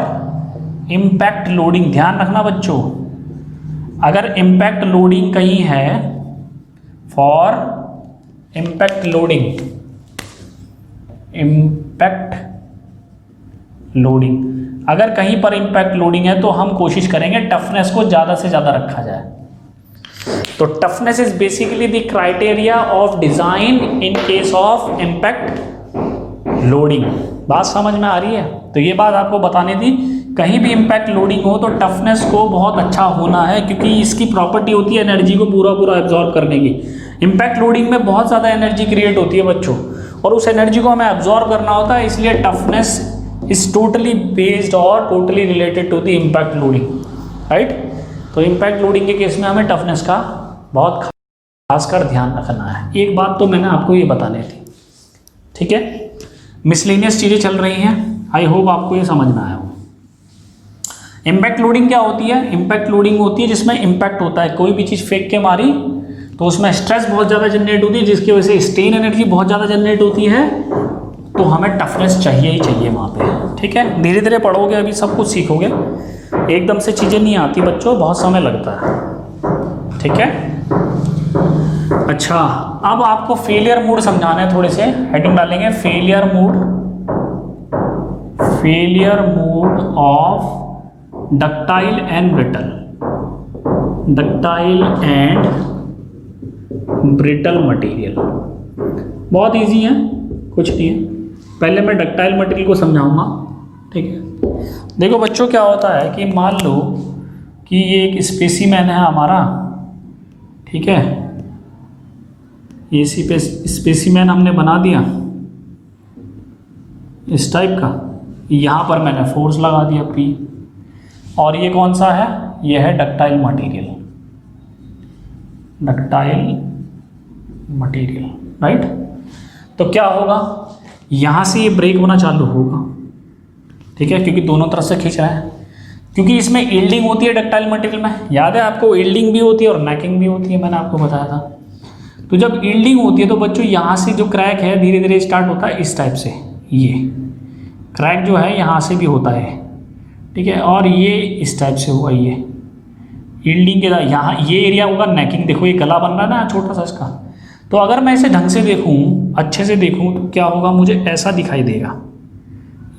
S1: impact loading. ध्यान रखना बच्चों, अगर इम्पैक्ट लोडिंग कहीं है, for impact loading, impact loading, अगर कहीं पर इम्पैक्ट लोडिंग है तो हम कोशिश करेंगे टफनेस को ज़्यादा से ज़्यादा रखा जाए। तो toughness is basically the criteria of design in case of impact loading. बात समझ में आ रही है? तो ये बात आपको बतानी थी, कहीं भी इम्पैक्ट लोडिंग हो तो टफनेस को बहुत अच्छा होना है, क्योंकि इसकी प्रॉपर्टी होती है एनर्जी को पूरा पूरा एब्जॉर्ब करने की। इम्पैक्ट लोडिंग में बहुत ज़्यादा एनर्जी क्रिएट होती है बच्चों, और उस एनर्जी को हमें एब्जॉर्ब करना होता है, इसलिए टफनेस इज टोटली बेस्ड और totally related to the impact loading, right. तो इम्पैक्ट लोडिंग के केस में हमें टफनेस का बहुत खासकर ध्यान रखना है। एक बात तो मैंने आपको ये बतानी थी, ठीक है। मिसलेनियस चीज़ें चल रही हैं, आई होप आपको ये समझ में आया हो। इम्पैक्ट लोडिंग क्या होती है? इम्पैक्ट लोडिंग होती है जिसमें इम्पैक्ट होता है, कोई भी चीज़ फेंक के मारी तो उसमें स्ट्रेस बहुत ज़्यादा जनरेट होती है, जिसकी वजह से स्ट्रेन एनर्जी बहुत ज़्यादा जनरेट होती है, तो हमें टफनेस चाहिए ही चाहिए वहाँ पे, ठीक है। धीरे धीरे पढ़ोगे, अभी सब कुछ सीखोगे, एकदम से चीज़ें नहीं आती बच्चों, बहुत समय लगता है, ठीक है। अच्छा, अब आपको फेलियर मोड समझाना है, थोड़े से हेडिंग डालेंगे, failure mode of ductile and brittle material. बहुत इजी है, कुछ नहीं है। पहले मैं डक्टाइल मटेरियल को समझाऊंगा, ठीक है। देखो बच्चों, क्या होता है कि मान लो कि ये एक स्पेसिमेन है हमारा, ठीक है। ये स्पेसिमेन हमने बना दिया इस टाइप का, यहाँ पर मैंने फोर्स लगा दिया P, और ये कौन सा है? ये है डक्टाइल मटेरियल, राइट। तो क्या होगा, यहाँ से ये ब्रेक होना चालू होगा, ठीक है, क्योंकि दोनों तरफ से खींच रहा है, क्योंकि इसमें यील्डिंग होती है डक्टाइल मटेरियल में। याद है आपको, यील्डिंग भी होती है और नेकिंग भी होती है, मैंने आपको बताया था। तो जब यील्डिंग होती है तो बच्चों यहाँ से जो क्रैक है धीरे धीरे स्टार्ट होता है इस टाइप से, ये क्रैक जो है यहाँ से भी होता है, ठीक है, और ये इस टाइप से हुआ, ये यील्डिंग के यहाँ ये एरिया होगा नेकिंग। देखो ये गला बन रहा है ना छोटा सा इसका, तो अगर मैं इसे ढंग से देखूँ, अच्छे से देखूँ, तो क्या होगा, मुझे ऐसा दिखाई देगा,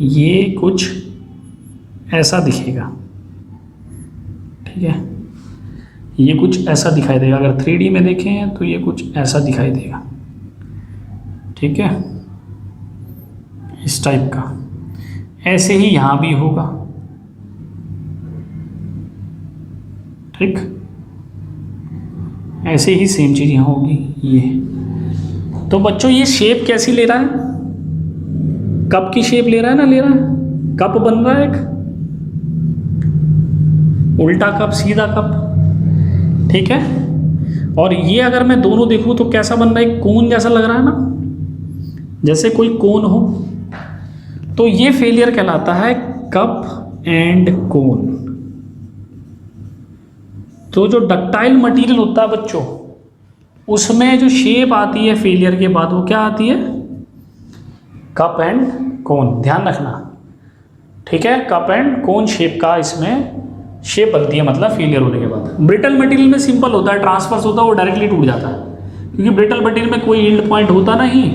S1: ये कुछ ऐसा दिखेगा, ठीक है, ये कुछ ऐसा दिखाई देगा। अगर 3D में देखें तो ये कुछ ऐसा दिखाई देगा, ठीक है, इस टाइप का। ऐसे ही यहाँ भी होगा, ठीक, ऐसे ही सेम चीज़ यहाँ होगी ये। तो बच्चों ये शेप कैसी ले रहा है? कप की शेप ले रहा है ना, ले रहा है, कप बन रहा है, एक उल्टा कप, सीधा कप, ठीक है। और ये अगर मैं दोनों देखूं तो कैसा बन रहा है? कोन जैसा लग रहा है ना, जैसे कोई कोन हो। तो ये फेलियर कहलाता है कप एंड कोन। तो जो डक्टाइल मटेरियल होता है बच्चों, उसमें जो शेप आती है फेलियर के बाद, वो क्या आती है? कप एंड कोन। ध्यान रखना, ठीक है, कप एंड कोन शेप का इसमें शेप बनती है, मतलब फेलियर होने के बाद। ब्रिटल मटेरियल में सिंपल होता है, ट्रांसफर्स होता है, वो डायरेक्टली टूट जाता है, क्योंकि ब्रिटल मटेरियल में कोई यील्ड पॉइंट होता नहीं।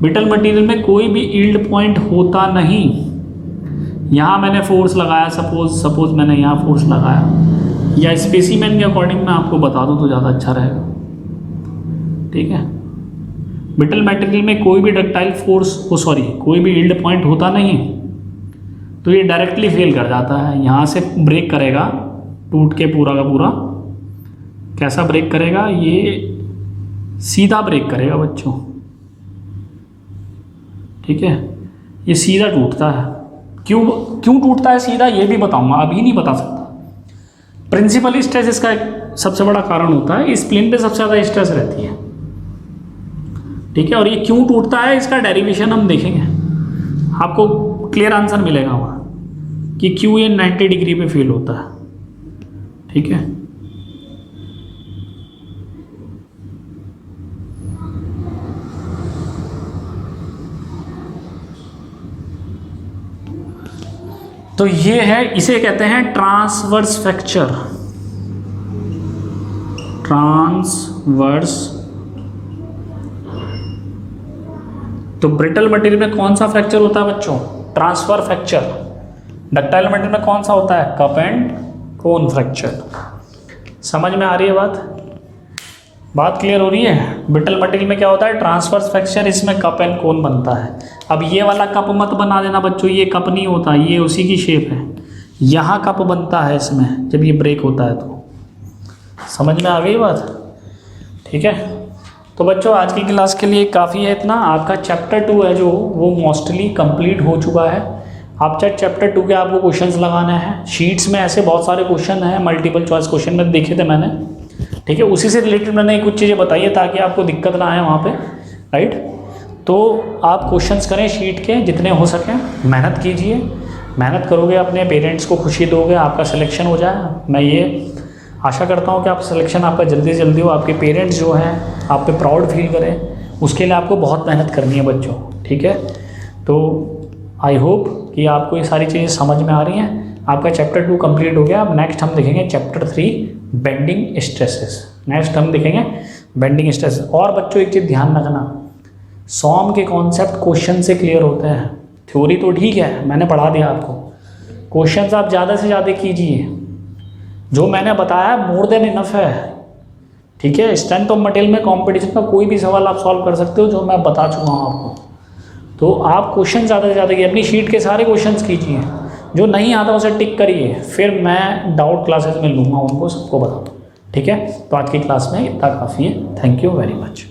S1: ब्रिटल मटेरियल में कोई भी यील्ड पॉइंट होता नहीं। यहाँ मैंने फोर्स लगाया, सपोज मैंने यहाँ फोर्स लगाया, या स्पेसिमेन के अकॉर्डिंग मैं आपको बता दूँ तो ज़्यादा अच्छा रहेगा, ठीक है। ब्रिटल मटेरियल में कोई भी डक्टाइल कोई भी यील्ड पॉइंट होता नहीं, तो ये डायरेक्टली फेल कर जाता है। यहाँ से ब्रेक करेगा टूट के पूरा का पूरा। कैसा ब्रेक करेगा? ये सीधा ब्रेक करेगा बच्चों, ठीक है, ये सीधा टूटता है। क्यों टूटता है सीधा, ये भी बताऊंगा, अभी नहीं बता सकता। प्रिंसिपल स्ट्रेस इसका एक सबसे बड़ा कारण होता है, इस प्लेन पे सबसे ज़्यादा स्ट्रेस रहती है, ठीक है। और ये क्यों टूटता है, इसका डेरिवेशन हम देखेंगे, आपको क्लियर आंसर मिलेगा वहाँ कि क्यों ये 90 डिग्री पे फेल होता है, ठीक है। तो ये है, इसे कहते हैं ट्रांसवर्स फ्रैक्चर। तो ब्रिटल मटेरियल में कौन सा फ्रैक्चर होता है बच्चों? Transfer fracture. डक्टाइल मटेरियल में कौन सा होता है? Cup and cone fracture. समझ में आ रही है बात? बात क्लियर हो रही है। ब्रिटल मटेरियल में क्या होता है, ट्रांसवर्स फ्रैक्चर, इसमें कप एंड कोन बनता है। अब ये वाला कप मत बना देना बच्चों, ये कप नहीं होता, ये उसी की शेप है। यहाँ कप बनता है इसमें जब ये ब्रेक होता है, तो समझ में आ गई बात, ठीक है। तो बच्चों आज की क्लास के लिए काफ़ी है इतना। आपका चैप्टर 2 है जो वो मोस्टली कंप्लीट हो चुका है। आप चैप्टर 2 के आपको क्वेश्चंस लगाने हैं। शीट्स में ऐसे बहुत सारे क्वेश्चन हैं, मल्टीपल चॉइस क्वेश्चन में देखे थे मैंने, ठीक है। उसी से रिलेटेड मैंने कुछ चीज़ें बताई है ताकि आपको दिक्कत ना आए वहाँ पे, राइट। तो आप क्वेश्चंस करें शीट के जितने हो सकें, मेहनत कीजिए। मेहनत करोगे अपने पेरेंट्स को खुशी दोगे, आपका सिलेक्शन हो जाए। मैं ये आशा करता हूँ कि आप सिलेक्शन आपका जल्दी से जल्दी हो, आपके पेरेंट्स जो हैं आप पे प्राउड फील करें। उसके लिए आपको बहुत मेहनत करनी है बच्चों, ठीक है। तो आई होप कि आपको ये सारी चीज़ें समझ में आ रही हैं। आपका चैप्टर 2 कंप्लीट हो गया। अब नेक्स्ट हम देखेंगे चैप्टर 3 बेंडिंग स्ट्रेसेस। नेक्स्ट हम देखेंगे बेंडिंग स्ट्रेसेस। और बच्चों एक चीज़ ध्यान रखना, सॉम के कॉन्सेप्ट क्वेश्चन से क्लियर होते हैं। थ्योरी तो ठीक है, मैंने पढ़ा दिया आपको, क्वेश्चंस आप ज़्यादा से ज़्यादा कीजिए। जो मैंने बताया मोर देन इनफ है, ठीक है। स्ट्रेंथ ऑफ मटेरियल में कंपटीशन का कोई भी सवाल आप सॉल्व कर सकते हो जो मैं बता चुका हूँ आपको। तो आप क्वेश्चन ज़्यादा से ज़्यादा कीजिए, अपनी शीट के सारे क्वेश्चंस कीजिए। जो नहीं आता उसे टिक करिए, फिर मैं डाउट क्लासेस में लूँगा, उनको सबको बता दूँ, ठीक है। तो आज की क्लास में इतना काफ़ी है। Thank you very much.